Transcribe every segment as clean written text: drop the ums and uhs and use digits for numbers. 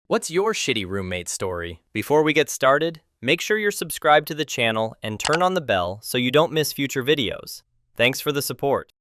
What's your shitty roommate story? Before we get started, make sure you're subscribed to the channel and turn on the bell so you don't miss future videos. Thanks for the support.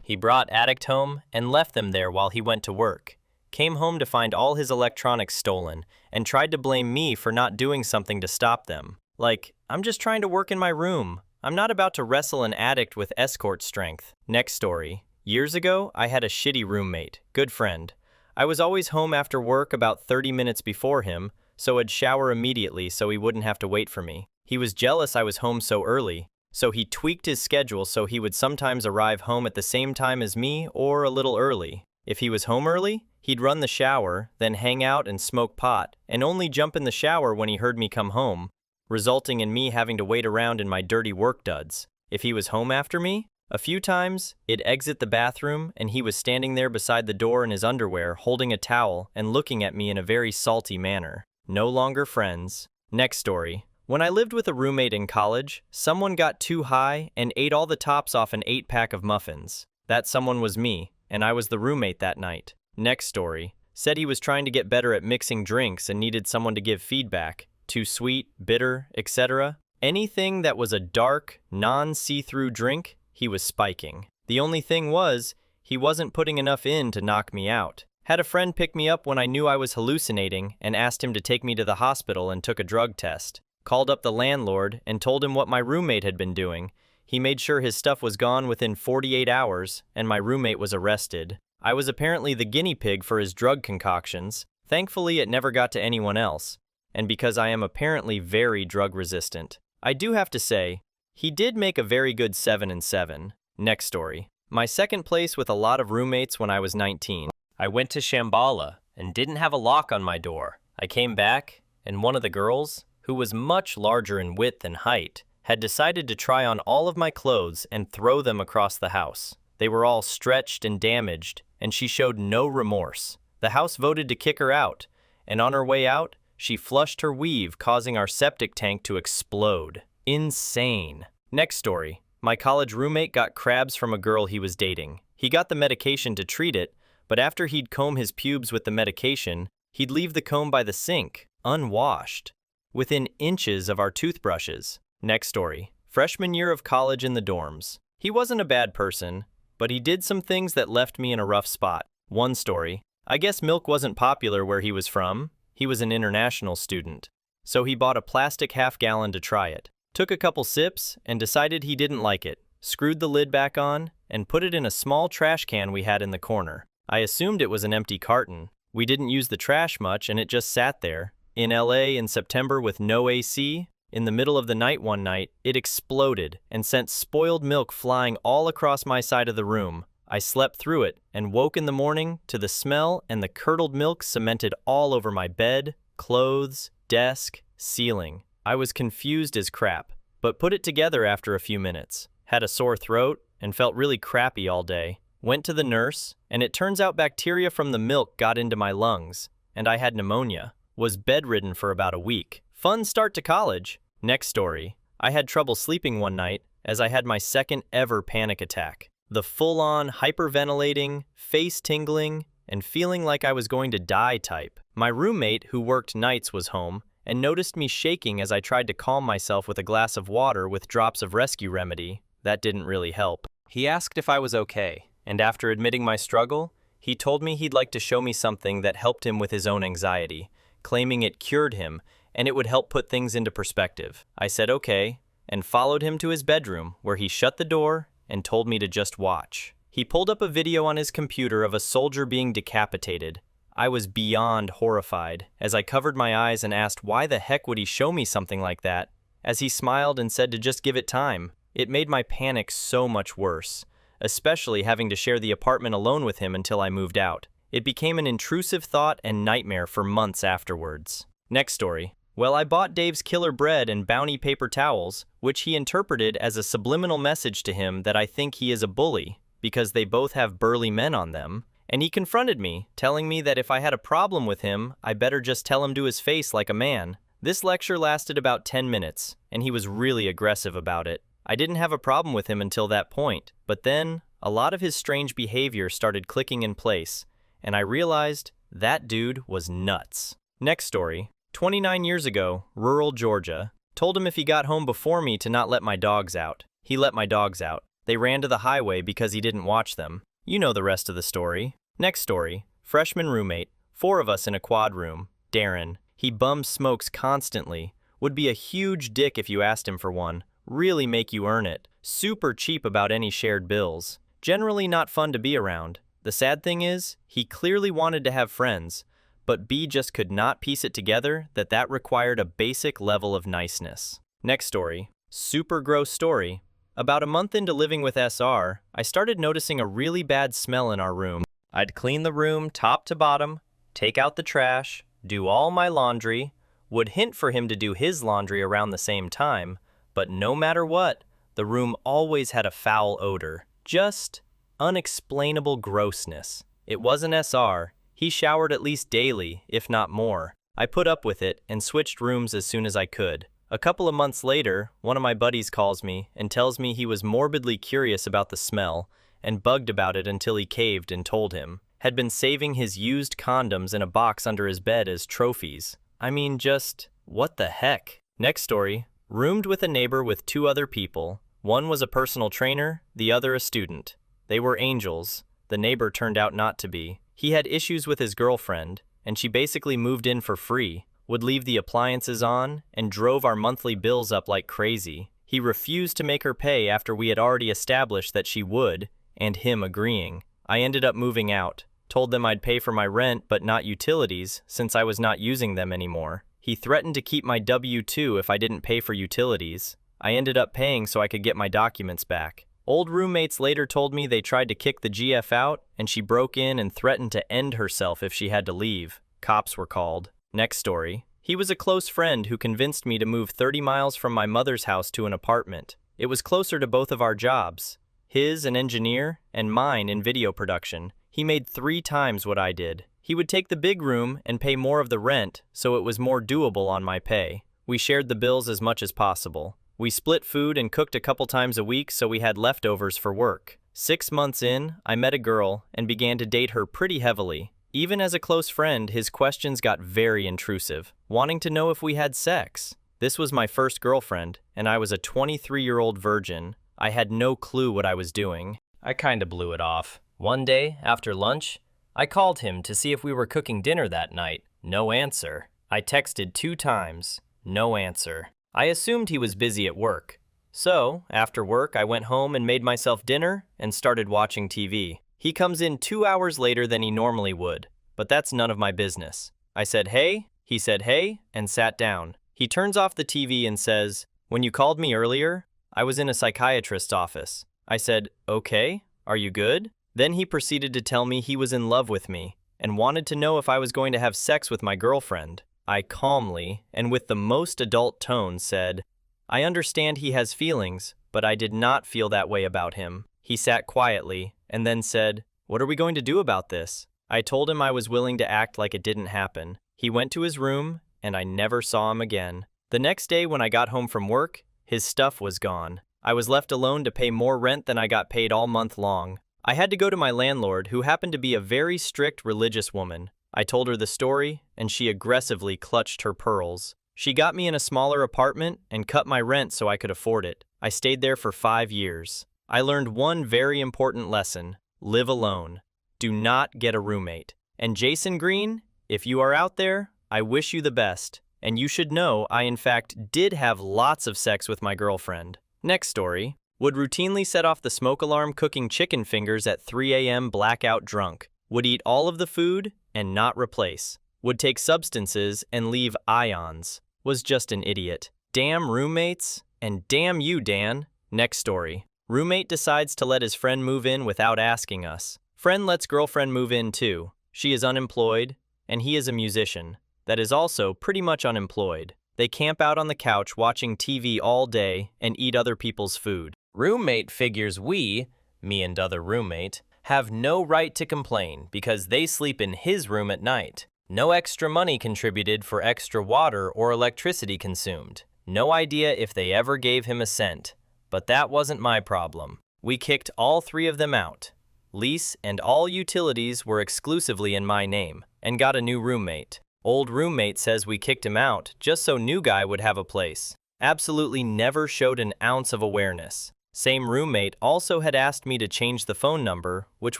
He brought Addict home and left them there while he went to work. Came home to find all his electronics stolen and tried to blame me for not doing something to stop them. Like, I'm just trying to work in my room. I'm not about to wrestle an addict with escort strength. Next story. Years ago, I had a shitty roommate, good friend. I was always home after work about 30 minutes before him, so I'd shower immediately so he wouldn't have to wait for me. He was jealous I was home so early, so he tweaked his schedule so he would sometimes arrive home at the same time as me or a little early. If he was home early, he'd run the shower, then hang out and smoke pot, and only jump in the shower when he heard me come home, resulting in me having to wait around in my dirty work duds. If he was home after me, a few times, I'd exit the bathroom and he was standing there beside the door in his underwear holding a towel and looking at me in a very salty manner. No longer friends. Next story. When I lived with a roommate in college, someone got too high and ate all the tops off an 8-pack of muffins. That someone was me, and I was the roommate that night. Next story. Said he was trying to get better at mixing drinks and needed someone to give feedback. Too sweet, bitter, etc. Anything that was a dark, non-see-through drink, he was spiking. The only thing was, he wasn't putting enough in to knock me out. Had a friend pick me up when I knew I was hallucinating and asked him to take me to the hospital and took a drug test. Called up the landlord and told him what my roommate had been doing. He made sure his stuff was gone within 48 hours and my roommate was arrested. I was apparently the guinea pig for his drug concoctions. Thankfully, it never got to anyone else. And because I am apparently very drug resistant. I do have to say, he did make a very good 7 and 7. Next story. My second place with a lot of roommates when I was 19. I went to Shambhala and didn't have a lock on my door. I came back, and one of the girls, who was much larger in width and height, had decided to try on all of my clothes and throw them across the house. They were all stretched and damaged, and she showed no remorse. The house voted to kick her out, and on her way out, she flushed her weave, causing our septic tank to explode. Insane. Next story. My college roommate got crabs from a girl he was dating. He got the medication to treat it, but after he'd comb his pubes with the medication, he'd leave the comb by the sink, unwashed, within inches of our toothbrushes. Next story. Freshman year of college in the dorms. He wasn't a bad person, but he did some things that left me in a rough spot. One story. I guess milk wasn't popular where he was from. He was an international student. So he bought a plastic half-gallon to try it. Took a couple sips and decided he didn't like it, screwed the lid back on, and put it in a small trash can we had in the corner. I assumed it was an empty carton. We didn't use the trash much and it just sat there. In LA in September with no AC, in the middle of the night one night, it exploded and sent spoiled milk flying all across my side of the room. I slept through it and woke in the morning to the smell and the curdled milk cemented all over my bed, clothes, desk, ceiling. I was confused as crap, but put it together after a few minutes. Had a sore throat and felt really crappy all day. Went to the nurse, and it turns out bacteria from the milk got into my lungs, and I had pneumonia. Was bedridden for about a week. Fun start to college. Next story. I had trouble sleeping one night as I had my second ever panic attack. The full-on hyperventilating, face tingling, and feeling like I was going to die type. My roommate, who worked nights, was home, and noticed me shaking as I tried to calm myself with a glass of water with drops of rescue remedy. That didn't really help. He asked if I was okay, and after admitting my struggle, he told me he'd like to show me something that helped him with his own anxiety, claiming it cured him and it would help put things into perspective. I said okay, and followed him to his bedroom where he shut the door and told me to just watch. He pulled up a video on his computer of a soldier being decapitated. I was beyond horrified as I covered my eyes and asked why the heck would he show me something like that, as he smiled and said to just give it time. It made my panic so much worse, especially having to share the apartment alone with him until I moved out. It became an intrusive thought and nightmare for months afterwards. Next story. Well, I bought Dave's killer bread and Bounty paper towels, which he interpreted as a subliminal message to him that I think he is a bully, because they both have burly men on them. And he confronted me, telling me that if I had a problem with him, I better just tell him to his face like a man. This lecture lasted about 10 minutes, and he was really aggressive about it. I didn't have a problem with him until that point, but then, a lot of his strange behavior started clicking in place, and I realized that dude was nuts. Next story. 29 years ago, rural Georgia. Told him if he got home before me to not let my dogs out. He let my dogs out. They ran to the highway because he didn't watch them. You know the rest of the story. Next story. Freshman roommate. 4 of us in a quad room. Darren. He bums smokes constantly. Would be a huge dick if you asked him for one. Really make you earn it. Super cheap about any shared bills. Generally not fun to be around. The sad thing is, he clearly wanted to have friends, but B just could not piece it together that required a basic level of niceness. Next story. Super gross story. About a month into living with SR, I started noticing a really bad smell in our room. I'd clean the room top to bottom, take out the trash, do all my laundry, would hint for him to do his laundry around the same time, but no matter what, the room always had a foul odor. Just unexplainable grossness. It wasn't SR. He showered at least daily, if not more. I put up with it and switched rooms as soon as I could. A couple of months later, one of my buddies calls me and tells me he was morbidly curious about the smell and bugged about it until he caved and told him. Had been saving his used condoms in a box under his bed as trophies. I mean, just, what the heck? Next story. Roomed with a neighbor with 2 other people. One was a personal trainer, the other a student. They were angels. The neighbor turned out not to be. He had issues with his girlfriend, and she basically moved in for free, would leave the appliances on, and drove our monthly bills up like crazy. He refused to make her pay after we had already established that she would, and him agreeing. I ended up moving out. Told them I'd pay for my rent but not utilities since I was not using them anymore. He threatened to keep my W-2 if I didn't pay for utilities. I ended up paying so I could get my documents back. Old roommates later told me they tried to kick the GF out and she broke in and threatened to end herself if she had to leave. Cops were called. Next story. He was a close friend who convinced me to move 30 miles from my mother's house to an apartment. It was closer to both of our jobs. His, an engineer, and mine in video production. He made 3 times what I did. He would take the big room and pay more of the rent, so it was more doable on my pay. We shared the bills as much as possible. We split food and cooked a couple times a week so we had leftovers for work. 6 months in, I met a girl and began to date her pretty heavily. Even as a close friend, his questions got very intrusive, wanting to know if we had sex. This was my first girlfriend, and I was a 23-year-old virgin. I had no clue what I was doing. I kinda blew it off. One day, after lunch, I called him to see if we were cooking dinner that night. No answer. I texted 2 times. No answer. I assumed he was busy at work. So, after work, I went home and made myself dinner and started watching TV. He comes in 2 hours later than he normally would, but that's none of my business. I said, "Hey," he said, "Hey," and sat down. He turns off the TV and says, "When you called me earlier, I was in a psychiatrist's office." I said, "Okay, are you good?" Then he proceeded to tell me he was in love with me and wanted to know if I was going to have sex with my girlfriend. I calmly, and with the most adult tone, said, "I understand he has feelings, but I did not feel that way about him." He sat quietly and then said, "What are we going to do about this?" I told him I was willing to act like it didn't happen. He went to his room, and I never saw him again. The next day when I got home from work, his stuff was gone. I was left alone to pay more rent than I got paid all month long. I had to go to my landlord, who happened to be a very strict religious woman. I told her the story, and she aggressively clutched her pearls. She got me in a smaller apartment and cut my rent so I could afford it. I stayed there for 5 years. I learned one very important lesson: live alone. Do not get a roommate. And Jason Green, if you are out there, I wish you the best. And you should know I in fact did have lots of sex with my girlfriend. Next story. Would routinely set off the smoke alarm cooking chicken fingers at 3 a.m. blackout drunk. Would eat all of the food and not replace. Would take substances and leave ions. Was just an idiot. Damn roommates, and damn you, Dan. Next story. Roommate decides to let his friend move in without asking us. Friend lets girlfriend move in too. She is unemployed, and he is a musician that is also pretty much unemployed. They camp out on the couch watching TV all day and eat other people's food. Roommate figures we, me and other roommate, have no right to complain because they sleep in his room at night. No extra money contributed for extra water or electricity consumed. No idea if they ever gave him a cent. But that wasn't my problem. We kicked all 3 of them out. Lease and all utilities were exclusively in my name, and got a new roommate. Old roommate says we kicked him out just so new guy would have a place. Absolutely never showed an ounce of awareness. Same roommate also had asked me to change the phone number, which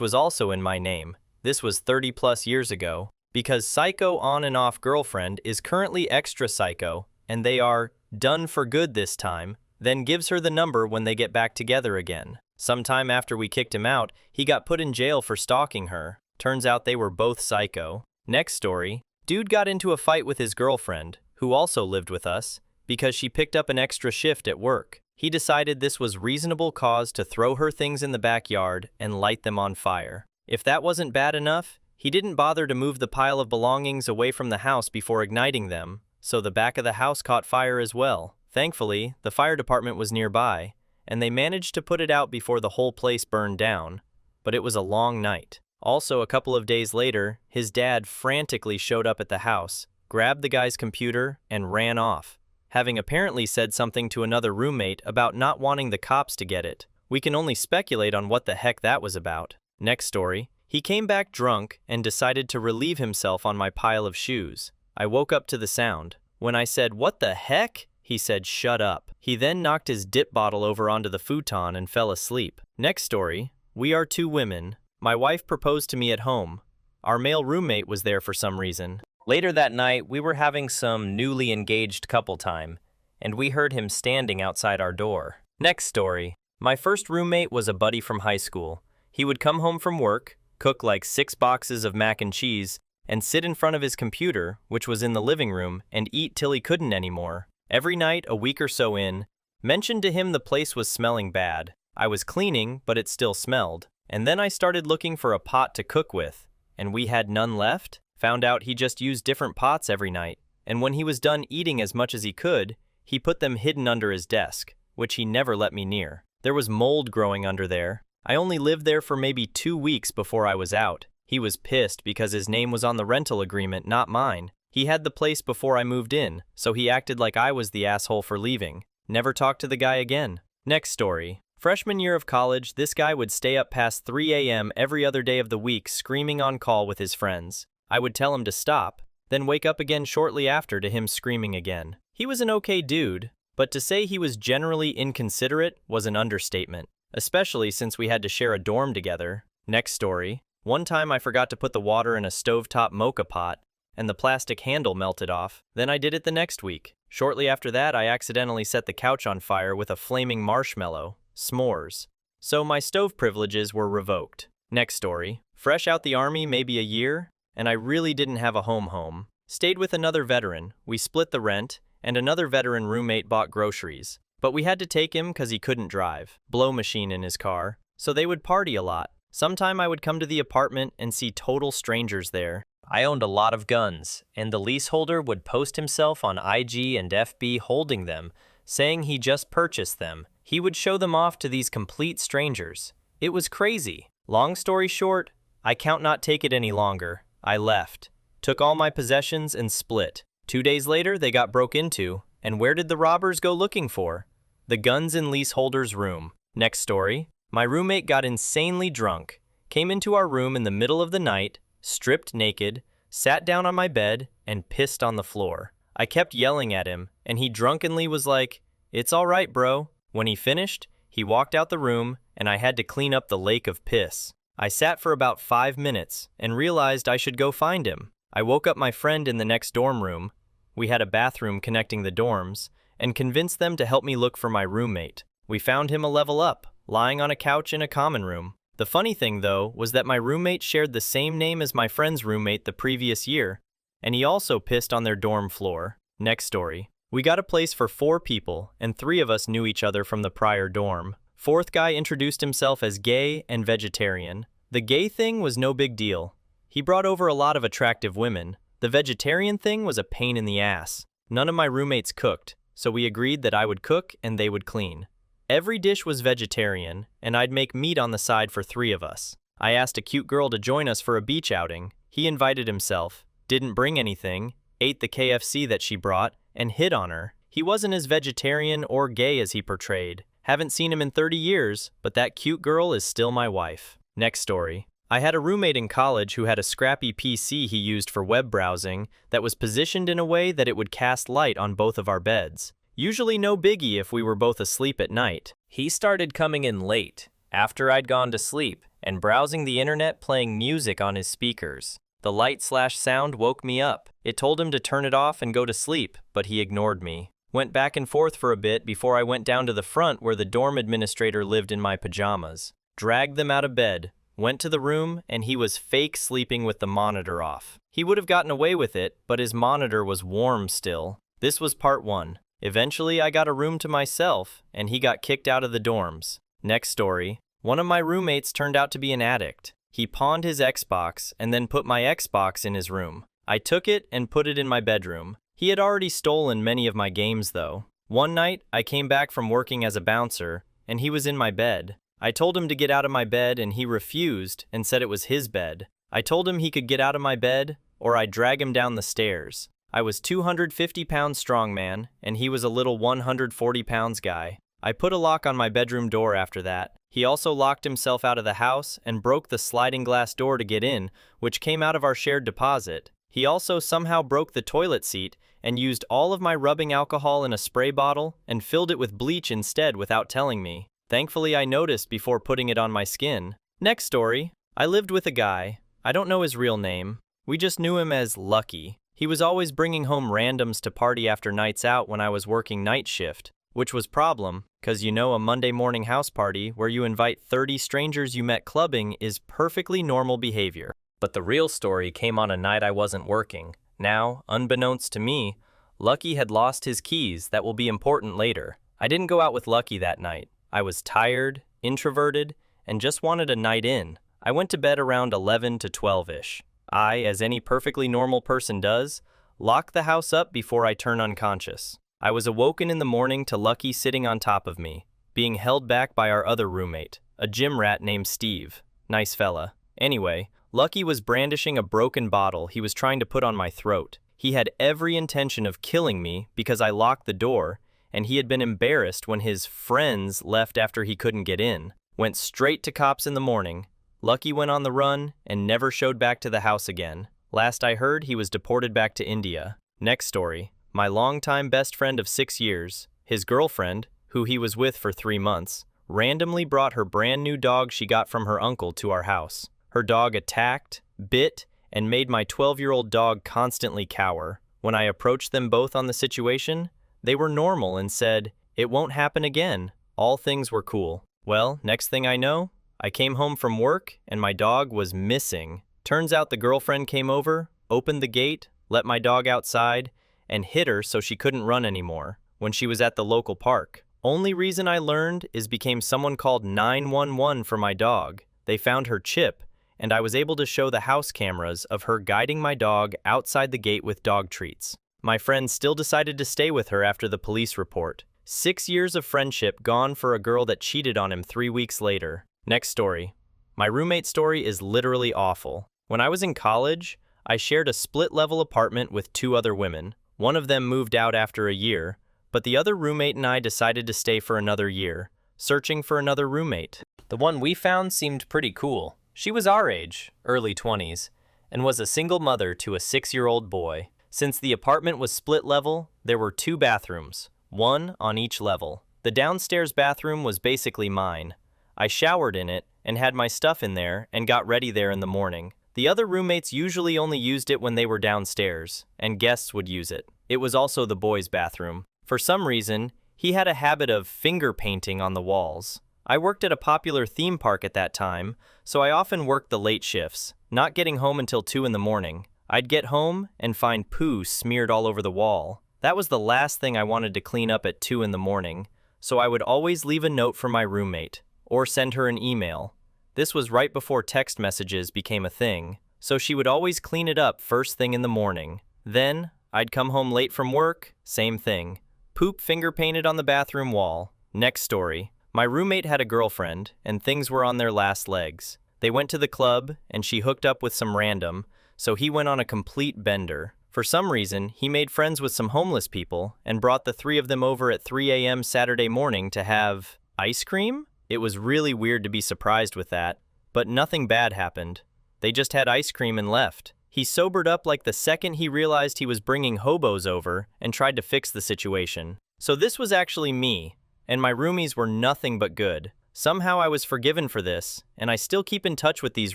was also in my name. This was 30 plus years ago. Because psycho on and off girlfriend is currently extra psycho, and they are done for good this time, then gives her the number when they get back together again. Sometime after we kicked him out, he got put in jail for stalking her. Turns out they were both psycho. Next story. Dude got into a fight with his girlfriend, who also lived with us, because she picked up an extra shift at work. He decided this was reasonable cause to throw her things in the backyard and light them on fire. If that wasn't bad enough, he didn't bother to move the pile of belongings away from the house before igniting them, so the back of the house caught fire as well. Thankfully, the fire department was nearby, and they managed to put it out before the whole place burned down, but it was a long night. Also, a couple of days later, his dad frantically showed up at the house, grabbed the guy's computer, and ran off, having apparently said something to another roommate about not wanting the cops to get it. We can only speculate on what the heck that was about. Next story. He came back drunk and decided to relieve himself on my pile of shoes. I woke up to the sound. When I said, "What the heck?" he said, "Shut up." He then knocked his dip bottle over onto the futon and fell asleep. Next story. We are two women. My wife proposed to me at home. Our male roommate was there for some reason. Later that night, we were having some newly engaged couple time, and we heard him standing outside our door. Next story. My first roommate was a buddy from high school. He would come home from work, cook like 6 boxes of mac and cheese, and sit in front of his computer, which was in the living room, and eat till he couldn't anymore. Every night, a week or so in, mentioned to him the place was smelling bad. I was cleaning, but it still smelled. And then I started looking for a pot to cook with, and we had none left. Found out he just used different pots every night, and when he was done eating as much as he could, he put them hidden under his desk, which he never let me near. There was mold growing under there. I only lived there for maybe 2 weeks before I was out. He was pissed because his name was on the rental agreement, not mine. He had the place before I moved in, so he acted like I was the asshole for leaving. Never talked to the guy again. Next story. Freshman year of college, this guy would stay up past 3 a.m. every other day of the week screaming on call with his friends. I would tell him to stop, then wake up again shortly after to him screaming again. He was an okay dude, but to say he was generally inconsiderate was an understatement, especially since we had to share a dorm together. Next story. One time I forgot to put the water in a stovetop mocha pot, and the plastic handle melted off. Then I did it the next week. Shortly after that, I accidentally set the couch on fire with a flaming marshmallow. S'mores. So my stove privileges were revoked. Next story. Fresh out the army maybe a year, and I really didn't have a home. Stayed with another veteran. We split the rent, and another veteran roommate bought groceries. But we had to take him because he couldn't drive. Blow machine in his car. So they would party a lot. Sometime I would come to the apartment and see total strangers there. I owned a lot of guns, and the leaseholder would post himself on IG and FB holding them, saying he just purchased them. He would show them off to these complete strangers. It was crazy. Long story short, I can't not take it any longer. I left, took all my possessions and split. 2 days later, they got broke into, and where did the robbers go looking for? The guns in leaseholder's room. Next story. My roommate got insanely drunk, came into our room in the middle of the night, stripped naked, sat down on my bed, and pissed on the floor. I kept yelling at him, and he drunkenly was like, "It's all right, bro." When he finished, he walked out the room, and I had to clean up the lake of piss. I sat for about 5 minutes and realized I should go find him. I woke up my friend in the next dorm room. We had a bathroom connecting the dorms, and convinced them to help me look for my roommate. We found him a level up, lying on a couch in a common room. The funny thing, though, was that my roommate shared the same name as my friend's roommate the previous year, and he also pissed on their dorm floor. Next story. We got a place for 4 people, and 3 of us knew each other from the prior dorm. 4th guy introduced himself as gay and vegetarian. The gay thing was no big deal. He brought over a lot of attractive women. The vegetarian thing was a pain in the ass. None of my roommates cooked, so we agreed that I would cook and they would clean. Every dish was vegetarian, and I'd make meat on the side for 3 of us. I asked a cute girl to join us for a beach outing. He invited himself, didn't bring anything, ate the KFC that she brought, and hit on her. He wasn't as vegetarian or gay as he portrayed. Haven't seen him in 30 years, but that cute girl is still my wife. Next story. I had a roommate in college who had a scrappy PC he used for web browsing that was positioned in a way that it would cast light on both of our beds. Usually no biggie if we were both asleep at night. He started coming in late, after I'd gone to sleep, and browsing the internet playing music on his speakers. The light/sound woke me up. It told him to turn it off and go to sleep, but he ignored me. Went back and forth for a bit before I went down to the front where the dorm administrator lived in my pajamas. Dragged them out of bed, went to the room, and he was fake sleeping with the monitor off. He would have gotten away with it, but his monitor was warm still. This was part 1. Eventually I got a room to myself, and he got kicked out of the dorms. Next story. One of my roommates turned out to be an addict. He pawned his Xbox and then put my Xbox in his room. I took it and put it in my bedroom. He had already stolen many of my games though. One night, I came back from working as a bouncer, and he was in my bed. I told him to get out of my bed and he refused and said it was his bed. I told him he could get out of my bed or I'd drag him down the stairs. I was 250 pounds strong man, and he was a little 140 pounds guy. I put a lock on my bedroom door after that. He also locked himself out of the house and broke the sliding glass door to get in, which came out of our shared deposit. He also somehow broke the toilet seat and used all of my rubbing alcohol in a spray bottle and filled it with bleach instead without telling me. Thankfully, I noticed before putting it on my skin. Next story. I lived with a guy. I don't know his real name. We just knew him as Lucky. He was always bringing home randoms to party after nights out when I was working night shift, which was problem, cause you know a Monday morning house party where you invite 30 strangers you met clubbing is perfectly normal behavior. But the real story came on a night I wasn't working. Now, unbeknownst to me, Lucky had lost his keys that will be important later. I didn't go out with Lucky that night. I was tired, introverted, and just wanted a night in. I went to bed around 11 to 12-ish. I, as any perfectly normal person does, lock the house up before I turn unconscious. I was awoken in the morning to Lucky sitting on top of me, being held back by our other roommate, a gym rat named Steve. Nice fella. Anyway, Lucky was brandishing a broken bottle he was trying to put on my throat. He had every intention of killing me because I locked the door, and he had been embarrassed when his friends left after he couldn't get in. Went straight to cops in the morning. Lucky went on the run and never showed back to the house again. Last I heard, he was deported back to India. Next story. My longtime best friend of 6 years, his girlfriend, who he was with for 3 months, randomly brought her brand new dog she got from her uncle to our house. Her dog attacked, bit, and made my 12-year-old dog constantly cower. When I approached them both on the situation, they were normal and said, "It won't happen again." All things were cool. Well, next thing I know, I came home from work and my dog was missing. Turns out the girlfriend came over, opened the gate, let my dog outside, and hit her so she couldn't run anymore when she was at the local park. Only reason I learned is became someone called 911 for my dog. They found her chip, and I was able to show the house cameras of her guiding my dog outside the gate with dog treats. My friend still decided to stay with her after the police report. 6 years of friendship gone for a girl that cheated on him 3 weeks later. Next story. My roommate's story is literally awful. When I was in college, I shared a split-level apartment with 2 other women. One of them moved out after a year, but the other roommate and I decided to stay for another year, searching for another roommate. The one we found seemed pretty cool. She was our age, early 20s, and was a single mother to a 6-year-old boy. Since the apartment was split level, there were 2 bathrooms, one on each level. The downstairs bathroom was basically mine. I showered in it and had my stuff in there and got ready there in the morning. The other roommates usually only used it when they were downstairs, and guests would use it. It was also the boys' bathroom. For some reason, he had a habit of finger painting on the walls. I worked at a popular theme park at that time, so I often worked the late shifts, not getting home until 2 in the morning. I'd get home and find poo smeared all over the wall. That was the last thing I wanted to clean up at 2 in the morning, so I would always leave a note for my roommate, or send her an email. This was right before text messages became a thing, so she would always clean it up first thing in the morning. Then, I'd come home late from work, same thing. Poop finger painted on the bathroom wall. Next story. My roommate had a girlfriend, and things were on their last legs. They went to the club, and she hooked up with some random, so he went on a complete bender. For some reason, he made friends with some homeless people, and brought the 3 of them over at 3 a.m. Saturday morning to have ice cream? It was really weird to be surprised with that, But nothing bad happened. They just had ice cream and left. He sobered up like the second he realized he was bringing hobos over and tried to fix the situation. So this was actually me, and my roomies were nothing but good. Somehow I was forgiven for this, and I still keep in touch with these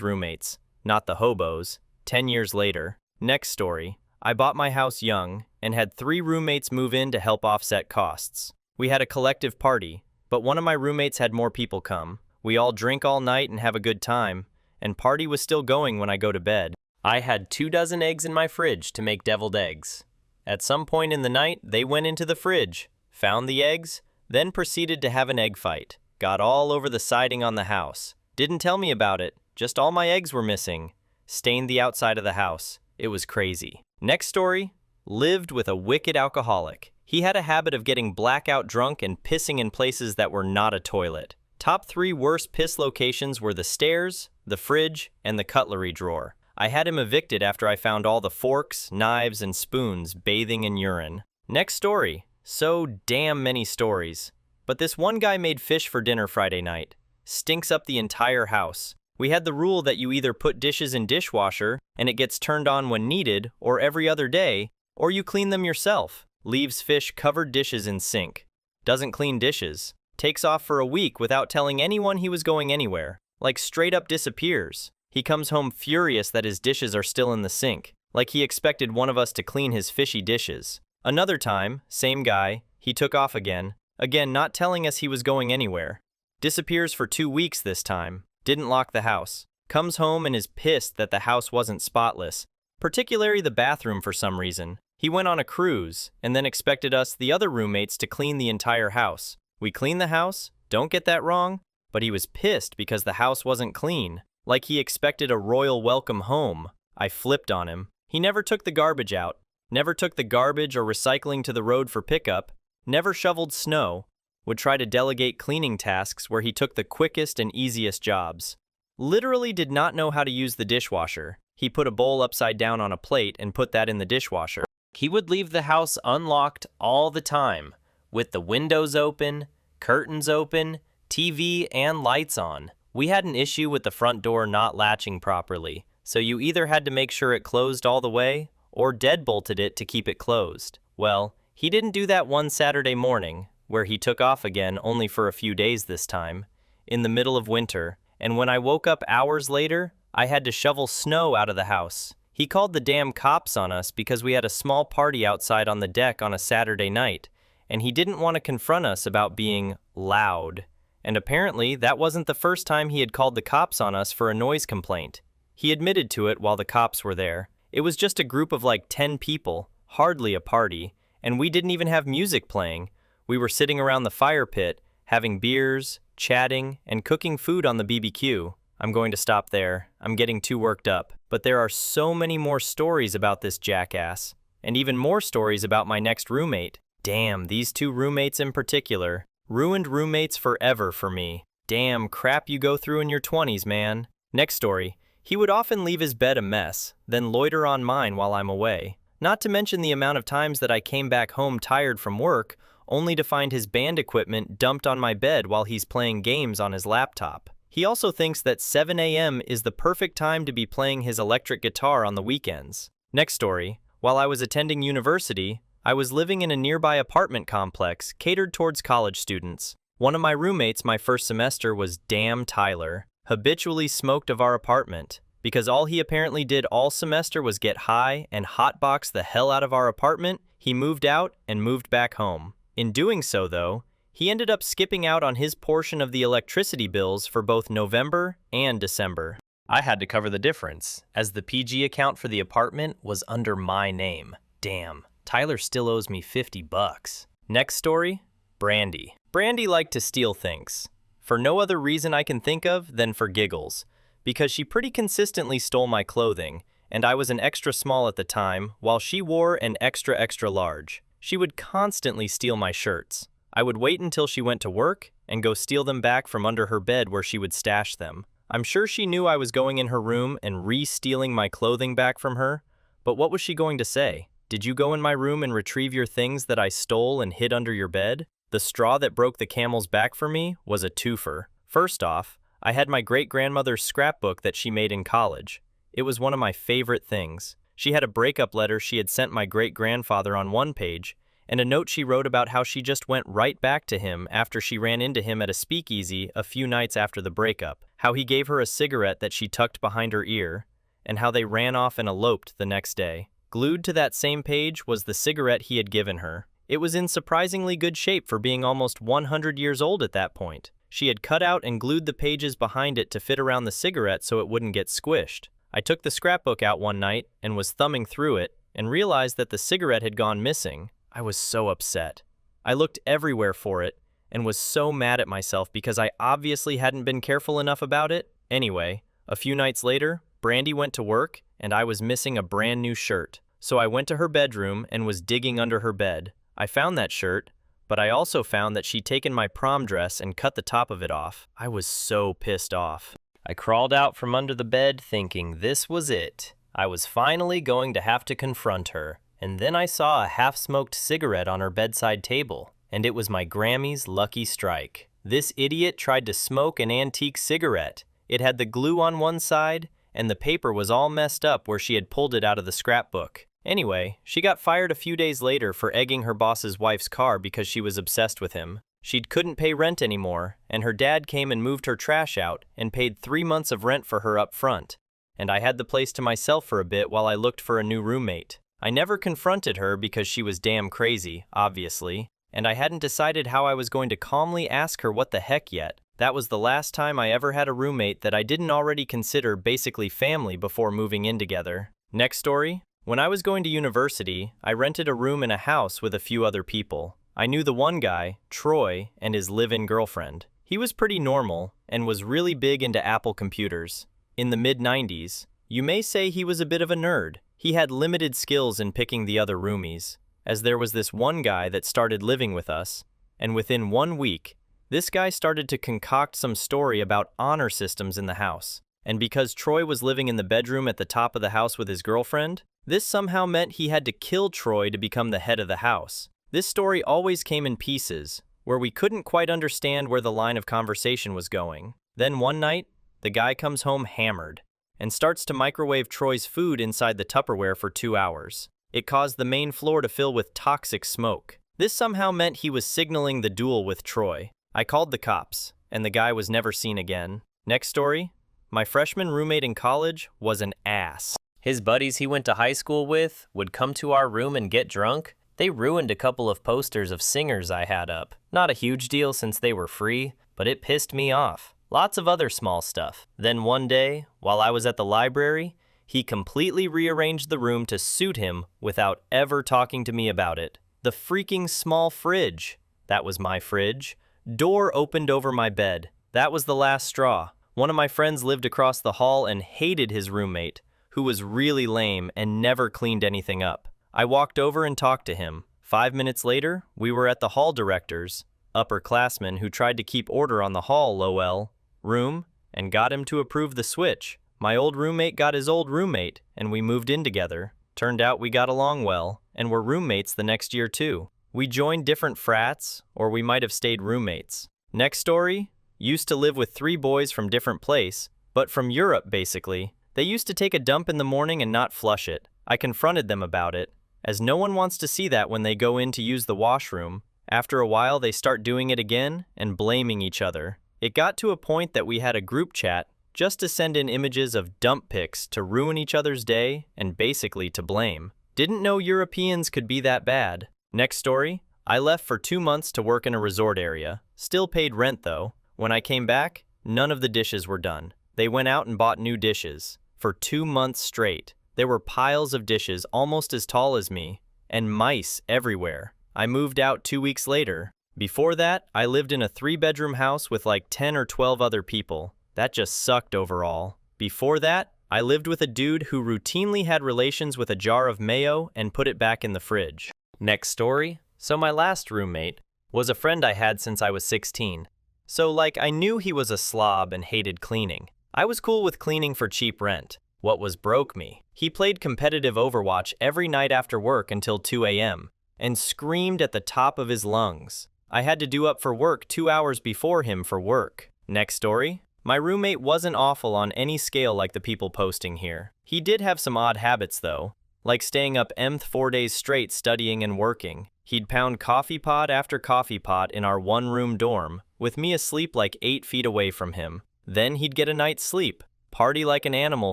roommates, not the hobos, 10 years later. Next story. I bought my house young and had 3 roommates move in to help offset costs. We had a collective party, but one of my roommates had more people come. We all drink all night and have a good time, and party was still going when I go to bed. I had 24 eggs in my fridge to make deviled eggs. At some point in the night, they went into the fridge, found the eggs, then proceeded to have an egg fight. Got all over the siding on the house. Didn't tell me about it, just all my eggs were missing. Stained the outside of the house. It was crazy. Next story. Lived with a wicked alcoholic. He had a habit of getting blackout drunk and pissing in places that were not a toilet. Top 3 worst piss locations were the stairs, the fridge, and the cutlery drawer. I had him evicted after I found all the forks, knives, and spoons bathing in urine. Next story. So damn many stories. But this one guy made fish for dinner Friday night. Stinks up the entire house. We had the rule that you either put dishes in dishwasher and it gets turned on when needed or every other day, or you clean them yourself. Leaves fish covered dishes in sink. Doesn't clean dishes. Takes off for a week without telling anyone he was going anywhere. Like straight up disappears. He comes home furious that his dishes are still in the sink. Like he expected one of us to clean his fishy dishes. Another time, same guy, he took off again. Again, not telling us he was going anywhere. Disappears for 2 weeks this time. Didn't lock the house. Comes home and is pissed that the house wasn't spotless. Particularly the bathroom for some reason. He went on a cruise and then expected us, the other roommates, to clean the entire house. We cleaned the house, don't get that wrong, but he was pissed because the house wasn't clean. Like he expected a royal welcome home. I flipped on him. He never took the garbage out. Never took the garbage or recycling to the road for pickup. Never shoveled snow. Would try to delegate cleaning tasks where he took the quickest and easiest jobs. Literally did not know how to use the dishwasher. He put a bowl upside down on a plate and put that in the dishwasher. He would leave the house unlocked all the time, with the windows open, curtains open, TV and lights on. We had an issue with the front door not latching properly, so you either had to make sure it closed all the way or deadbolted it to keep it closed. Well, he didn't do that one Saturday morning, where he took off again only for a few days this time, in the middle of winter, and when I woke up hours later, I had to shovel snow out of the house. He called the damn cops on us because we had a small party outside on the deck on a Saturday night, and he didn't want to confront us about being loud. And apparently, that wasn't the first time he had called the cops on us for a noise complaint. He admitted to it while the cops were there. It was just a group of like 10 people, hardly a party, and we didn't even have music playing. We were sitting around the fire pit, having beers, chatting, and cooking food on the BBQ. I'm going to stop there. I'm getting too worked up. But there are so many more stories about this jackass, and even more stories about my next roommate. Damn, these 2 roommates in particular. Ruined roommates forever for me. Damn crap you go through in your 20s, man. Next story. He would often leave his bed a mess, then loiter on mine while I'm away. Not to mention the amount of times that I came back home tired from work, only to find his band equipment dumped on my bed while he's playing games on his laptop. He also thinks that 7 a.m. is the perfect time to be playing his electric guitar on the weekends. Next story. While I was attending university, I was living in a nearby apartment complex catered towards college students. One of my roommates my first semester was damn Tyler. Habitually smoked of our apartment, because all he apparently did all semester was get high and hotbox the hell out of our apartment. He moved out and moved back home. In doing so, though, he ended up skipping out on his portion of the electricity bills for both November and December. I had to cover the difference, as the PG account for the apartment was under my name. Damn, Tyler still owes me $50. Next story, Brandy. Brandy liked to steal things, for no other reason I can think of than for giggles, because she pretty consistently stole my clothing, and I was an extra small at the time, while she wore an extra large. She would constantly steal my shirts. I would wait until she went to work and go steal them back from under her bed where she would stash them. I'm sure she knew I was going in her room and re-stealing my clothing back from her, but what was she going to say? Did you go in my room and retrieve your things that I stole and hid under your bed? The straw that broke the camel's back for me was a twofer. First off, I had my great-grandmother's scrapbook that she made in college. It was one of my favorite things. She had a breakup letter she had sent my great-grandfather on one page, and a note she wrote about how she just went right back to him after she ran into him at a speakeasy a few nights after the breakup, how he gave her a cigarette that she tucked behind her ear, and how they ran off and eloped the next day. Glued to that same page was the cigarette he had given her. It was in surprisingly good shape for being almost 100 years old at that point. She had cut out and glued the pages behind it to fit around the cigarette so it wouldn't get squished. I took the scrapbook out one night and was thumbing through it and realized that the cigarette had gone missing. I was so upset. I looked everywhere for it and was so mad at myself because I obviously hadn't been careful enough about it. Anyway, a few nights later, Brandy went to work and I was missing a brand new shirt. So I went to her bedroom and was digging under her bed. I found that shirt, but I also found that she'd taken my prom dress and cut the top of it off. I was so pissed off. I crawled out from under the bed thinking this was it. I was finally going to have to confront her. And then I saw a half-smoked cigarette on her bedside table, and it was my Grammy's lucky strike. This idiot tried to smoke an antique cigarette. It had the glue on one side, and the paper was all messed up where she had pulled it out of the scrapbook. Anyway, she got fired a few days later for egging her boss's wife's car because she was obsessed with him. She couldn't pay rent anymore, and her dad came and moved her trash out and paid 3 months of rent for her up front. And I had the place to myself for a bit while I looked for a new roommate. I never confronted her because she was damn crazy, obviously, and I hadn't decided how I was going to calmly ask her what the heck yet. That was the last time I ever had a roommate that I didn't already consider basically family before moving in together. Next story. When I was going to university, I rented a room in a house with a few other people. I knew the one guy, Troy, and his live-in girlfriend. He was pretty normal and was really big into Apple computers. In the mid-90s, you may say he was a bit of a nerd. He had limited skills in picking the other roomies, as there was this one guy that started living with us, and within 1 week, this guy started to concoct some story about honor systems in the house. And because Troy was living in the bedroom at the top of the house with his girlfriend, this somehow meant he had to kill Troy to become the head of the house. This story always came in pieces, where we couldn't quite understand where the line of conversation was going. Then one night, the guy comes home hammered and starts to microwave Troy's food inside the Tupperware for 2 hours. It caused the main floor to fill with toxic smoke. This somehow meant he was signaling the duel with Troy. I called the cops, and the guy was never seen again. Next story. My freshman roommate in college was an ass. His buddies he went to high school with would come to our room and get drunk. They ruined a couple of posters of singers I had up. Not a huge deal since they were free, but it pissed me off. Lots of other small stuff. Then one day, while I was at the library, he completely rearranged the room to suit him without ever talking to me about it. The freaking small fridge. That was my fridge. Door opened over my bed. That was the last straw. One of my friends lived across the hall and hated his roommate, who was really lame and never cleaned anything up. I walked over and talked to him. 5 minutes later, we were at the hall director's, upperclassman who tried to keep order on the hall, lol, room, and got him to approve the switch. My old roommate got his old roommate, and we moved in together. Turned out we got along well, and were roommates the next year too. We joined different frats, or we might have stayed roommates. Next story. Used to live with 3 boys from different place, but from Europe basically. They used to take a dump in the morning and not flush it. I confronted them about it, as no one wants to see that when they go in to use the washroom. After a while they start doing it again and blaming each other. It got to a point that we had a group chat just to send in images of dump pics to ruin each other's day and basically to blame. Didn't know Europeans could be that bad. Next story. I left for 2 months to work in a resort area. Still paid rent though. When I came back, none of the dishes were done. They went out and bought new dishes. For 2 months straight. There were piles of dishes almost as tall as me, and mice everywhere. I moved out 2 weeks later. Before that, I lived in a 3-bedroom house with like 10 or 12 other people. That just sucked overall. Before that, I lived with a dude who routinely had relations with a jar of mayo and put it back in the fridge. Next story. So my last roommate was a friend I had since I was 16. So like I knew he was a slob and hated cleaning. I was cool with cleaning for cheap rent. What was broke me? He played competitive Overwatch every night after work until 2 a.m. and screamed at the top of his lungs. I had to do up for work 2 hours before him for work. Next story. My roommate wasn't awful on any scale like the people posting here. He did have some odd habits though, like staying up 4 days straight studying and working. He'd pound coffee pot after coffee pot in our one-room dorm, with me asleep like 8 feet away from him. Then he'd get a night's sleep, party like an animal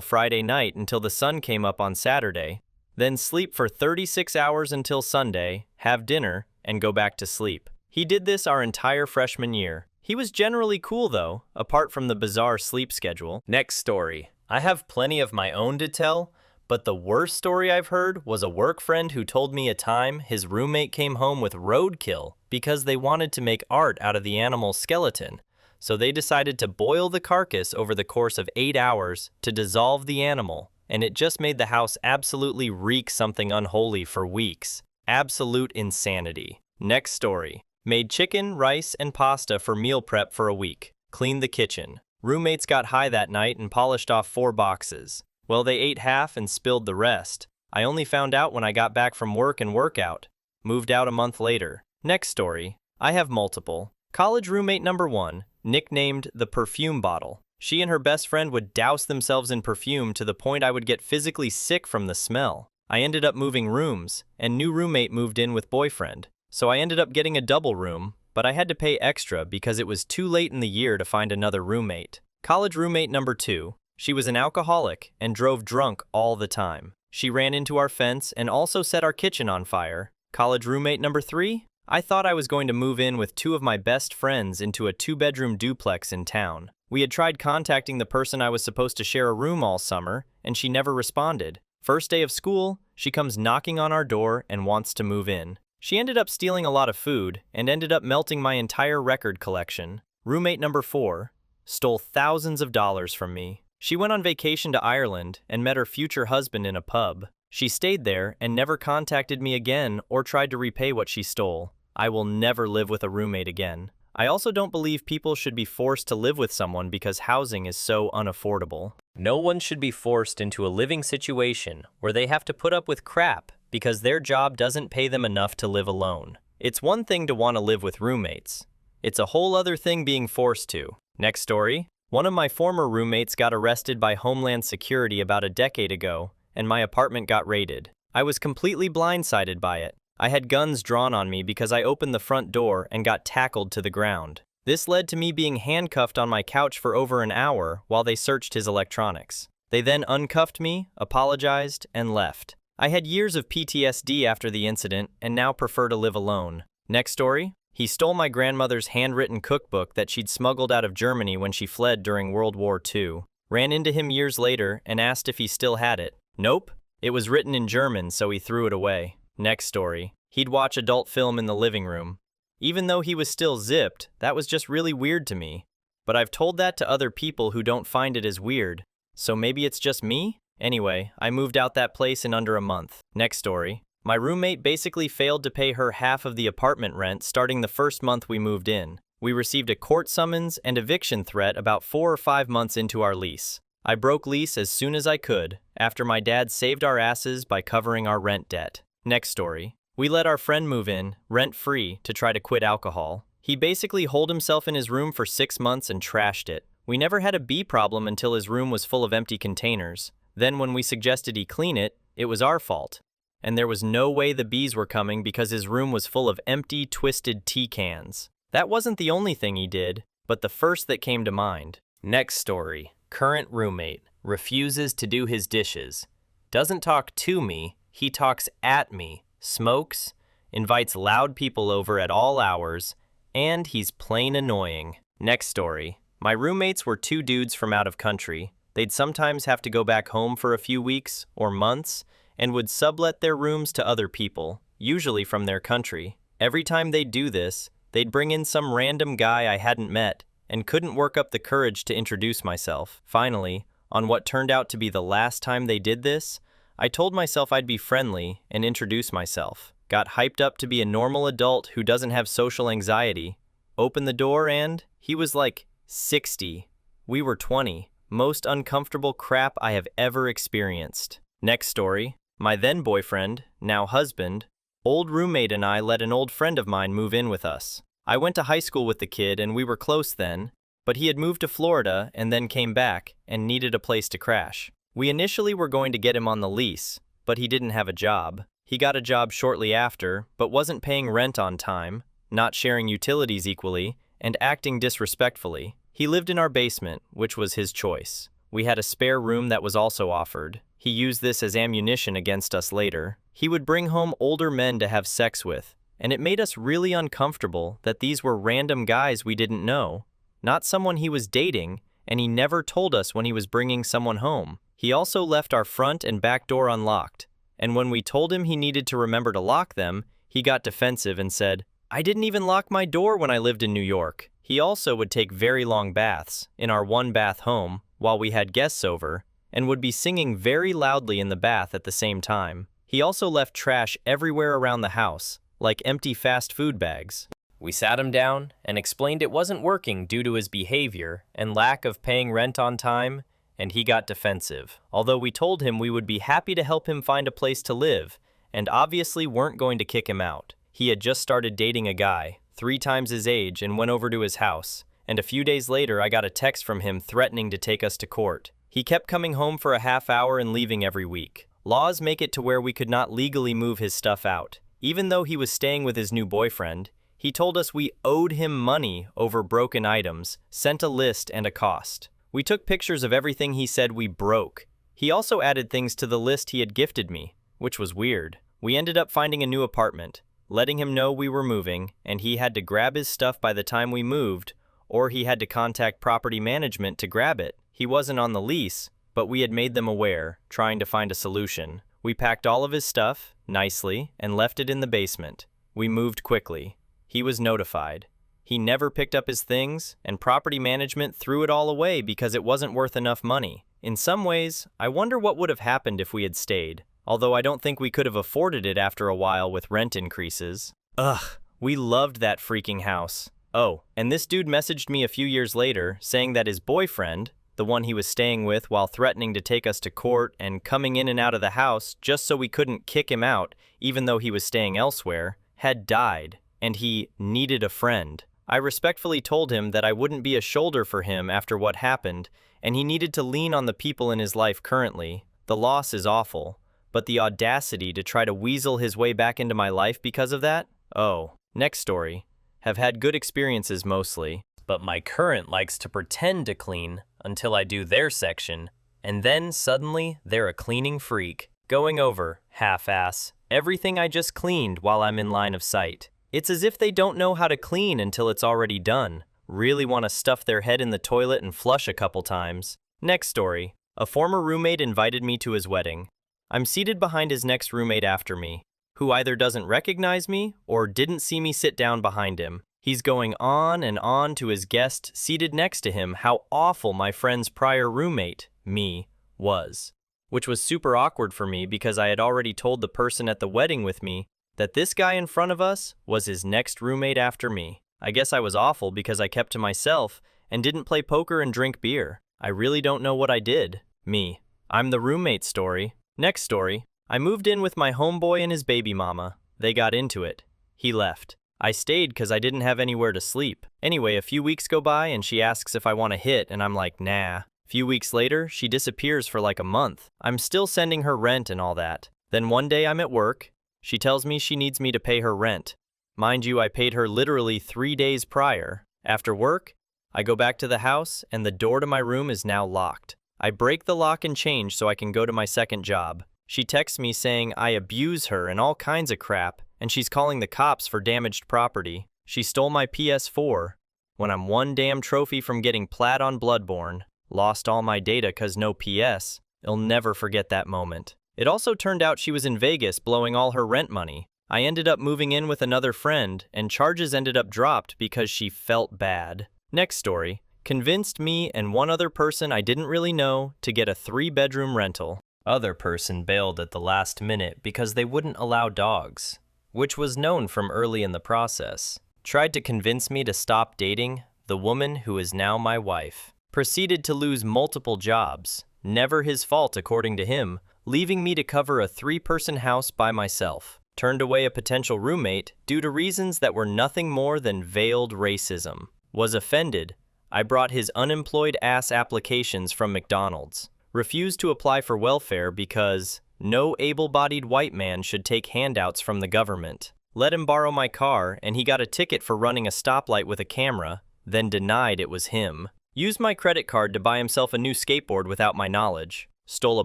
Friday night until the sun came up on Saturday, then sleep for 36 hours until Sunday, have dinner, and go back to sleep. He did this our entire freshman year. He was generally cool though, apart from the bizarre sleep schedule. Next story. I have plenty of my own to tell, but the worst story I've heard was a work friend who told me a time his roommate came home with roadkill because they wanted to make art out of the animal's skeleton. So they decided to boil the carcass over the course of 8 hours to dissolve the animal, and it just made the house absolutely reek something unholy for weeks. Absolute insanity. Next story. Made chicken, rice, and pasta for meal prep for a week. Cleaned the kitchen. Roommates got high that night and polished off 4 boxes. Well, they ate half and spilled the rest. I only found out when I got back from work and workout. Moved out a month later. Next story. I have multiple. College roommate number 1, nicknamed the perfume bottle. She and her best friend would douse themselves in perfume to the point I would get physically sick from the smell. I ended up moving rooms, and new roommate moved in with boyfriend. So I ended up getting a double room, but I had to pay extra because it was too late in the year to find another roommate. College roommate number 2. She was an alcoholic and drove drunk all the time. She ran into our fence and also set our kitchen on fire. College roommate number 3. I thought I was going to move in with 2 of my best friends into a 2-bedroom duplex in town. We had tried contacting the person I was supposed to share a room all summer, and she never responded. First day of school, she comes knocking on our door and wants to move in. She ended up stealing a lot of food and ended up melting my entire record collection. Roommate number 4 stole thousands of dollars from me. She went on vacation to Ireland and met her future husband in a pub. She stayed there and never contacted me again or tried to repay what she stole. I will never live with a roommate again. I also don't believe people should be forced to live with someone because housing is so unaffordable. No one should be forced into a living situation where they have to put up with crap because their job doesn't pay them enough to live alone. It's one thing to want to live with roommates. It's a whole other thing being forced to. Next story. One of my former roommates got arrested by Homeland Security about a decade ago, and my apartment got raided. I was completely blindsided by it. I had guns drawn on me because I opened the front door and got tackled to the ground. This led to me being handcuffed on my couch for over an hour while they searched his electronics. They then uncuffed me, apologized, and left. I had years of PTSD after the incident and now prefer to live alone. Next story. He stole my grandmother's handwritten cookbook that she'd smuggled out of Germany when she fled during World War II. Ran into him years later and asked if he still had it. Nope. It was written in German, so he threw it away. Next story. He'd watch adult film in the living room. Even though he was still zipped, that was just really weird to me. But I've told that to other people who don't find it as weird. So maybe it's just me? Anyway, I moved out that place in under a month. Next story. My roommate basically failed to pay her half of the apartment rent starting the first month we moved in. We received a court summons and eviction threat about 4 or 5 months into our lease. I broke lease as soon as I could, after my dad saved our asses by covering our rent debt. Next story. We let our friend move in, rent-free, to try to quit alcohol. He basically holed himself in his room for 6 months and trashed it. We never had a bee problem until his room was full of empty containers. Then when we suggested he clean it, it was our fault. And there was no way the bees were coming because his room was full of empty, twisted tea cans. That wasn't the only thing he did, but the first that came to mind. Next story. Current roommate. Refuses to do his dishes. Doesn't talk to me, he talks at me. Smokes, invites loud people over at all hours, and he's plain annoying. Next story. My roommates were 2 dudes from out of country. They'd sometimes have to go back home for a few weeks or months and would sublet their rooms to other people, usually from their country. Every time they'd do this, they'd bring in some random guy I hadn't met and couldn't work up the courage to introduce myself. Finally, on what turned out to be the last time they did this, I told myself I'd be friendly and introduce myself. Got hyped up to be a normal adult who doesn't have social anxiety. Opened the door and he was like 60. We were 20. Most uncomfortable crap I have ever experienced. Next story. My then boyfriend, now husband, old roommate and I let an old friend of mine move in with us. I went to high school with the kid and we were close then, but he had moved to Florida and then came back and needed a place to crash. We initially were going to get him on the lease, but he didn't have a job. He got a job shortly after, but wasn't paying rent on time, not sharing utilities equally, and acting disrespectfully. He lived in our basement, which was his choice. We had a spare room that was also offered. He used this as ammunition against us later. He would bring home older men to have sex with, and it made us really uncomfortable that these were random guys we didn't know, not someone he was dating, and he never told us when he was bringing someone home. He also left our front and back door unlocked, and when we told him he needed to remember to lock them, he got defensive and said, "I didn't even lock my door when I lived in New York." He also would take very long baths in our one-bath home while we had guests over, and would be singing very loudly in the bath at the same time. He also left trash everywhere around the house, like empty fast food bags. We sat him down and explained it wasn't working due to his behavior and lack of paying rent on time, and he got defensive. Although we told him we would be happy to help him find a place to live, and obviously weren't going to kick him out. He had just started dating a guy 3 times his age and went over to his house, and a few days later I got a text from him threatening to take us to court. He kept coming home for a half hour and leaving every week. Laws make it to where we could not legally move his stuff out. Even though he was staying with his new boyfriend, he told us we owed him money over broken items, sent a list and a cost. We took pictures of everything he said we broke. He also added things to the list he had gifted me, which was weird. We ended up finding a new apartment, letting him know we were moving, and he had to grab his stuff by the time we moved, or he had to contact property management to grab it. He wasn't on the lease, but we had made them aware, trying to find a solution. We packed all of his stuff, nicely, and left it in the basement. We moved quickly. He was notified. He never picked up his things, and property management threw it all away because it wasn't worth enough money. In some ways, I wonder what would have happened if we had stayed, although I don't think we could have afforded it after a while with rent increases. Ugh, we loved that freaking house. Oh, and this dude messaged me a few years later saying that his boyfriend, the one he was staying with while threatening to take us to court and coming in and out of the house just so we couldn't kick him out even though he was staying elsewhere, had died, and he needed a friend. I respectfully told him that I wouldn't be a shoulder for him after what happened, and he needed to lean on the people in his life currently. The loss is awful, but the audacity to try to weasel his way back into my life because of that? Oh. Next story. Have had good experiences mostly, but my current likes to pretend to clean until I do their section, and then suddenly they're a cleaning freak, going over, half-ass, everything I just cleaned while I'm in line of sight. It's as if they don't know how to clean until it's already done. Really want to stuff their head in the toilet and flush a couple times. Next story. A former roommate invited me to his wedding. I'm seated behind his next roommate after me, who either doesn't recognize me or didn't see me sit down behind him. He's going on and on to his guest seated next to him how awful my friend's prior roommate, me, was. Which was super awkward for me because I had already told the person at the wedding with me that this guy in front of us was his next roommate after me. I guess I was awful because I kept to myself and didn't play poker and drink beer. I really don't know what I did. Me. I'm the roommate story. Next story. I moved in with my homeboy and his baby mama. They got into it. He left. I stayed because I didn't have anywhere to sleep. Anyway, a few weeks go by and she asks if I want to hit, and I'm like, nah. Few weeks later, she disappears for like a month. I'm still sending her rent and all that. Then one day I'm at work. She tells me she needs me to pay her rent. Mind you, I paid her literally 3 days prior. After work, I go back to the house and the door to my room is now locked. I break the lock and change so I can go to my second job. She texts me saying I abuse her and all kinds of crap, and she's calling the cops for damaged property. She stole my PS4 when I'm one damn trophy from getting plat on Bloodborne. Lost all my data cause no PS. I'll never forget that moment. It also turned out she was in Vegas blowing all her rent money. I ended up moving in with another friend, and charges ended up dropped because she felt bad. Next story. Convinced me and one other person I didn't really know to get a 3-bedroom rental. Other person bailed at the last minute because they wouldn't allow dogs, which was known from early in the process. Tried to convince me to stop dating the woman who is now my wife. Proceeded to lose multiple jobs, never his fault according to him, leaving me to cover a 3-person house by myself. Turned away a potential roommate due to reasons that were nothing more than veiled racism. Was offended. I brought his unemployed ass applications from McDonald's. Refused to apply for welfare because no able-bodied white man should take handouts from the government. Let him borrow my car, and he got a ticket for running a stoplight with a camera, then denied it was him. Used my credit card to buy himself a new skateboard without my knowledge. Stole a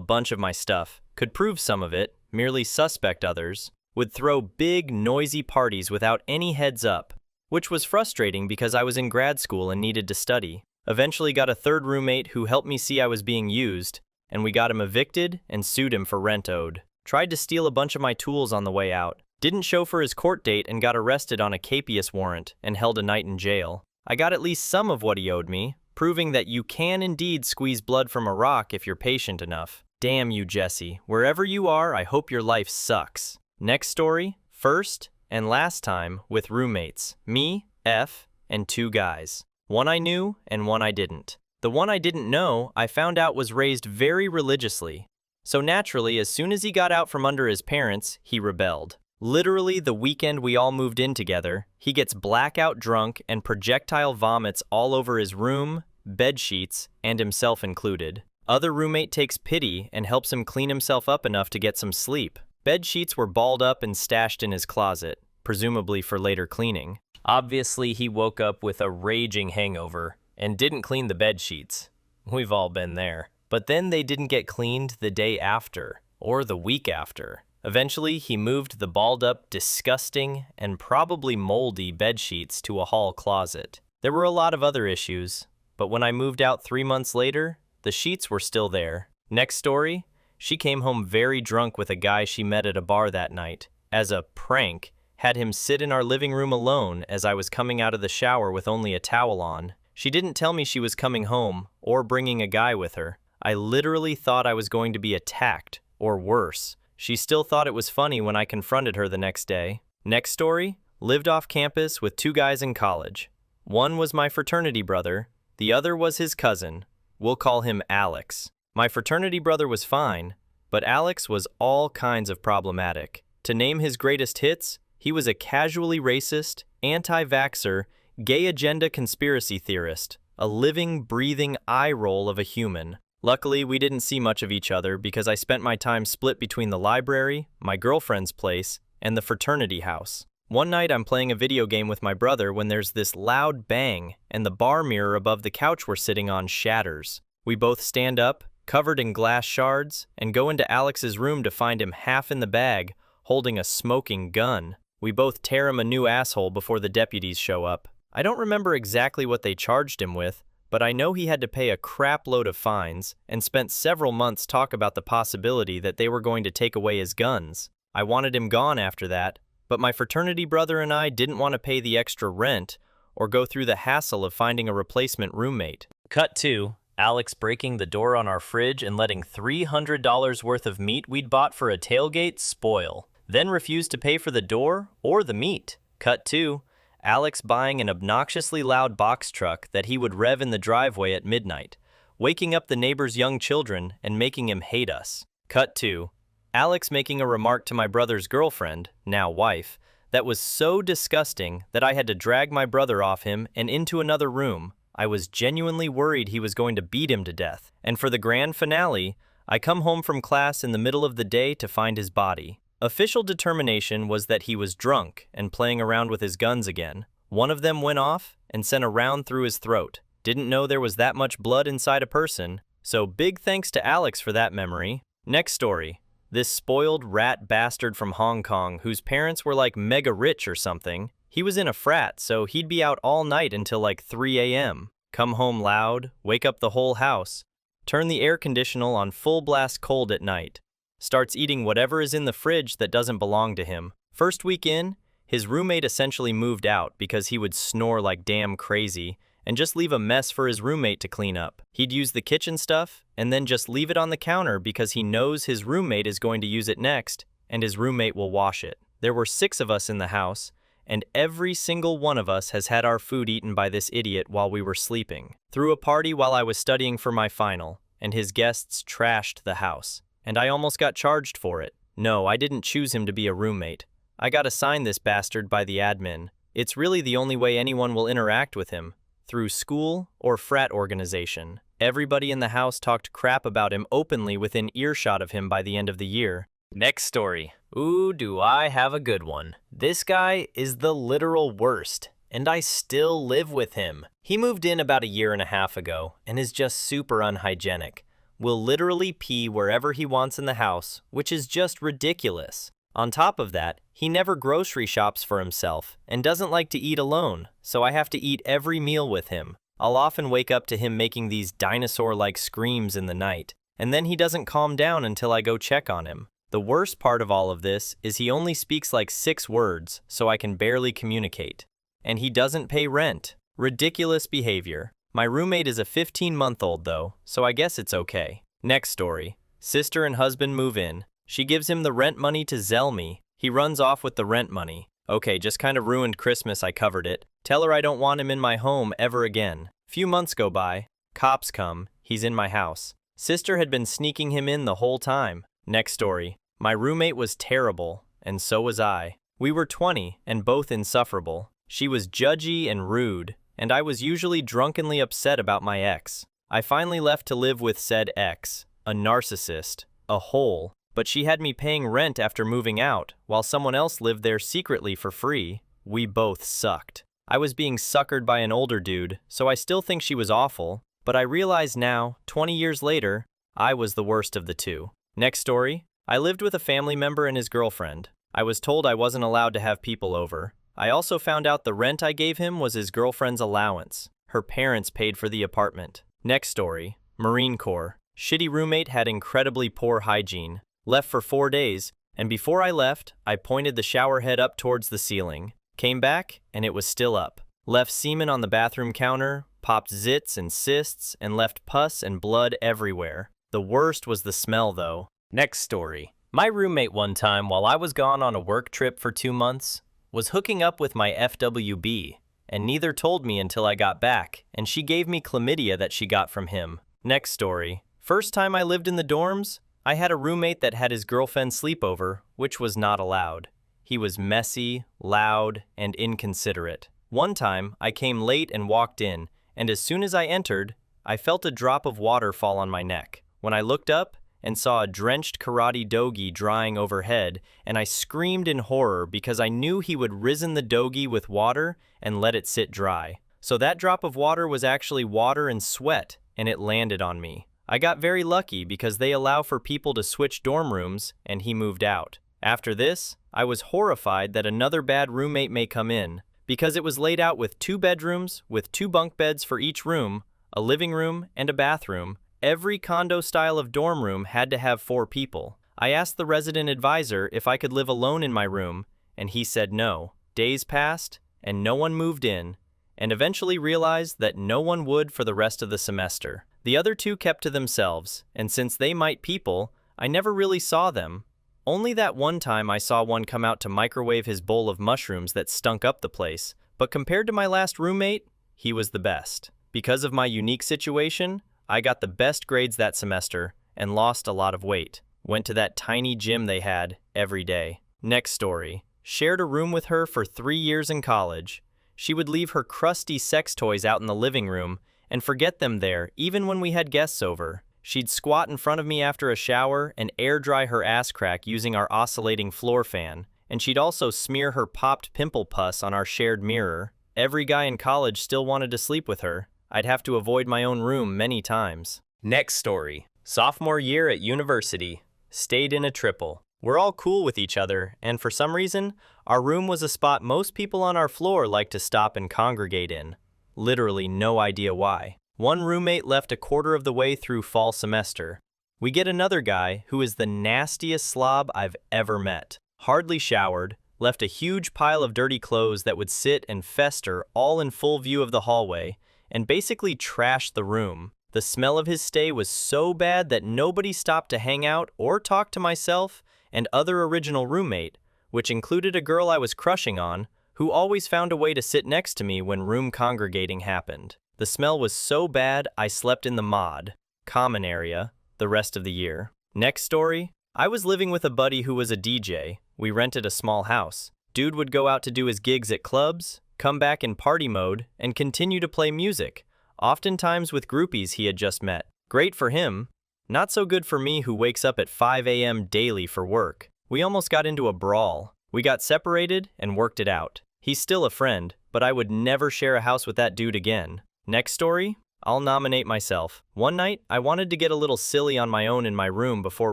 bunch of my stuff. Could prove some of it, merely suspect others. Would throw big, noisy parties without any heads up, which was frustrating because I was in grad school and needed to study. Eventually got a third roommate who helped me see I was being used, and we got him evicted and sued him for rent owed. Tried to steal a bunch of my tools on the way out. Didn't show for his court date and got arrested on a capias warrant and held a night in jail. I got at least some of what he owed me, proving that you can indeed squeeze blood from a rock if you're patient enough. Damn you, Jesse. Wherever you are, I hope your life sucks. Next story, first and last time with roommates. Me, F, and two guys. One I knew and one I didn't. The one I didn't know, I found out was raised very religiously. So naturally, as soon as he got out from under his parents, he rebelled. Literally the weekend we all moved in together, he gets blackout drunk and projectile vomits all over his room, bed sheets, and himself included. Other roommate takes pity and helps him clean himself up enough to get some sleep. Bed sheets were balled up and stashed in his closet, presumably for later cleaning. Obviously, he woke up with a raging hangover and didn't clean the bed sheets. We've all been there. But then they didn't get cleaned the day after, or the week after. Eventually, he moved the balled-up, disgusting, and probably moldy bed sheets to a hall closet. There were a lot of other issues, but when I moved out 3 months later, the sheets were still there. Next story, she came home very drunk with a guy she met at a bar that night. As a prank, had him sit in our living room alone as I was coming out of the shower with only a towel on. She didn't tell me she was coming home or bringing a guy with her. I literally thought I was going to be attacked, or worse. She still thought it was funny when I confronted her the next day. Next story, lived off campus with two guys in college. One was my fraternity brother, the other was his cousin. We'll call him Alex. My fraternity brother was fine, but Alex was all kinds of problematic. To name his greatest hits, he was a casually racist, anti-vaxxer, gay agenda conspiracy theorist, a living, breathing eye roll of a human. Luckily, we didn't see much of each other because I spent my time split between the library, my girlfriend's place, and the fraternity house. One night I'm playing a video game with my brother when there's this loud bang and the bar mirror above the couch we're sitting on shatters. We both stand up, covered in glass shards, and go into Alex's room to find him half in the bag, holding a smoking gun. We both tear him a new asshole before the deputies show up. I don't remember exactly what they charged him with, but I know he had to pay a crap load of fines and spent several months talk about the possibility that they were going to take away his guns. I wanted him gone after that, but my fraternity brother and I didn't want to pay the extra rent or go through the hassle of finding a replacement roommate. Cut 2, Alex breaking the door on our fridge and letting $300 worth of meat we'd bought for a tailgate spoil, then refused to pay for the door or the meat. Cut 2, Alex buying an obnoxiously loud box truck that he would rev in the driveway at midnight, waking up the neighbor's young children and making him hate us. Cut 2, Alex making a remark to my brother's girlfriend, now wife, that was so disgusting that I had to drag my brother off him and into another room. I was genuinely worried he was going to beat him to death. And for the grand finale, I come home from class in the middle of the day to find his body. Official determination was that he was drunk and playing around with his guns again. One of them went off and sent a round through his throat. Didn't know there was that much blood inside a person, so big thanks to Alex for that memory. Next story. This spoiled rat bastard from Hong Kong whose parents were like mega rich or something. He was in a frat, so he'd be out all night until like 3 a.m. Come home loud, wake up the whole house, turn the air conditioner on full blast cold at night. Starts eating whatever is in the fridge that doesn't belong to him. First week in, his roommate essentially moved out because he would snore like damn crazy and just leave a mess for his roommate to clean up. He'd use the kitchen stuff and then just leave it on the counter because he knows his roommate is going to use it next and his roommate will wash it. There were 6 of us in the house, and every single one of us has had our food eaten by this idiot while we were sleeping. Threw a party while I was studying for my final, and his guests trashed the house. And I almost got charged for it. No, I didn't choose him to be a roommate. I got assigned this bastard by the admin. It's really the only way anyone will interact with him, through school or frat organization. Everybody in the house talked crap about him openly within earshot of him by the end of the year. Next story. Ooh, do I have a good one. This guy is the literal worst, and I still live with him. He moved in about a year and a half ago and is just super unhygienic. Will literally pee wherever he wants in the house, which is just ridiculous. On top of that, he never grocery shops for himself and doesn't like to eat alone, so I have to eat every meal with him. I'll often wake up to him making these dinosaur-like screams in the night, and then he doesn't calm down until I go check on him. The worst part of all of this is he only speaks like 6 words, so I can barely communicate. And he doesn't pay rent. Ridiculous behavior. My roommate is a 15-month-old though, so I guess it's okay. Next story. Sister and husband move in. She gives him the rent money to Zelle me. He runs off with the rent money. Okay, just kind of ruined Christmas, I covered it. Tell her I don't want him in my home ever again. Few months go by. Cops come. He's in my house. Sister had been sneaking him in the whole time. Next story. My roommate was terrible, and so was I. We were 20 and both insufferable. She was judgy and rude, and I was usually drunkenly upset about my ex. I finally left to live with said ex, a narcissist, a hole, but she had me paying rent after moving out, while someone else lived there secretly for free. We both sucked. I was being suckered by an older dude, so I still think she was awful, but I realize now, 20 years later, I was the worst of the two. Next story. I lived with a family member and his girlfriend. I was told I wasn't allowed to have people over. I also found out the rent I gave him was his girlfriend's allowance. Her parents paid for the apartment. Next story. Marine Corps. Shitty roommate had incredibly poor hygiene. Left for 4 days, and before I left, I pointed the shower head up towards the ceiling. Came back, and it was still up. Left semen on the bathroom counter, popped zits and cysts, and left pus and blood everywhere. The worst was the smell, though. Next story. My roommate one time while I was gone on a work trip for 2 months was hooking up with my FWB, and neither told me until I got back, and she gave me chlamydia that she got from him. Next story. First time I lived in the dorms, I had a roommate that had his girlfriend sleep over, which was not allowed. He was messy, loud, and inconsiderate. One time, I came late and walked in, and as soon as I entered, I felt a drop of water fall on my neck. When I looked up and saw a drenched karate dogi drying overhead, and I screamed in horror because I knew he would risen the dogi with water and let it sit dry. So that drop of water was actually water and sweat, and it landed on me. I got very lucky because they allow for people to switch dorm rooms, and he moved out. After this, I was horrified that another bad roommate may come in, because it was laid out with 2 bedrooms, with 2 bunk beds for each room, a living room, and a bathroom. Every condo style of dorm room had to have 4 people. I asked the resident advisor if I could live alone in my room, and he said no. Days passed, and no one moved in, and eventually realized that no one would for the rest of the semester. The other 2 kept to themselves, and since they might people, I never really saw them. Only that one time I saw one come out to microwave his bowl of mushrooms that stunk up the place, but compared to my last roommate, he was the best. Because of my unique situation, I got the best grades that semester and lost a lot of weight. Went to that tiny gym they had every day. Next story. Shared a room with her for 3 years in college. She would leave her crusty sex toys out in the living room and forget them there even when we had guests over. She'd squat in front of me after a shower and air dry her ass crack using our oscillating floor fan, and she'd also smear her popped pimple pus on our shared mirror. Every guy in college still wanted to sleep with her. I'd have to avoid my own room many times. Next story. Sophomore year at university. Stayed in a triple. We're all cool with each other, and for some reason, our room was a spot most people on our floor like to stop and congregate in. Literally no idea why. One roommate left a quarter of the way through fall semester. We get another guy who is the nastiest slob I've ever met. Hardly showered, left a huge pile of dirty clothes that would sit and fester all in full view of the hallway, and basically trashed the room. The smell of his stay was so bad that nobody stopped to hang out or talk to myself and other original roommate, which included a girl I was crushing on, who always found a way to sit next to me when room congregating happened. The smell was so bad I slept in the mod, common area, the rest of the year. Next story. I was living with a buddy who was a DJ. We rented a small house. Dude would go out to do his gigs at clubs, come back in party mode, and continue to play music, oftentimes with groupies he had just met. Great for him, not so good for me who wakes up at 5 a.m. daily for work. We almost got into a brawl. We got separated and worked it out. He's still a friend, but I would never share a house with that dude again. Next story? I'll nominate myself. One night, I wanted to get a little silly on my own in my room before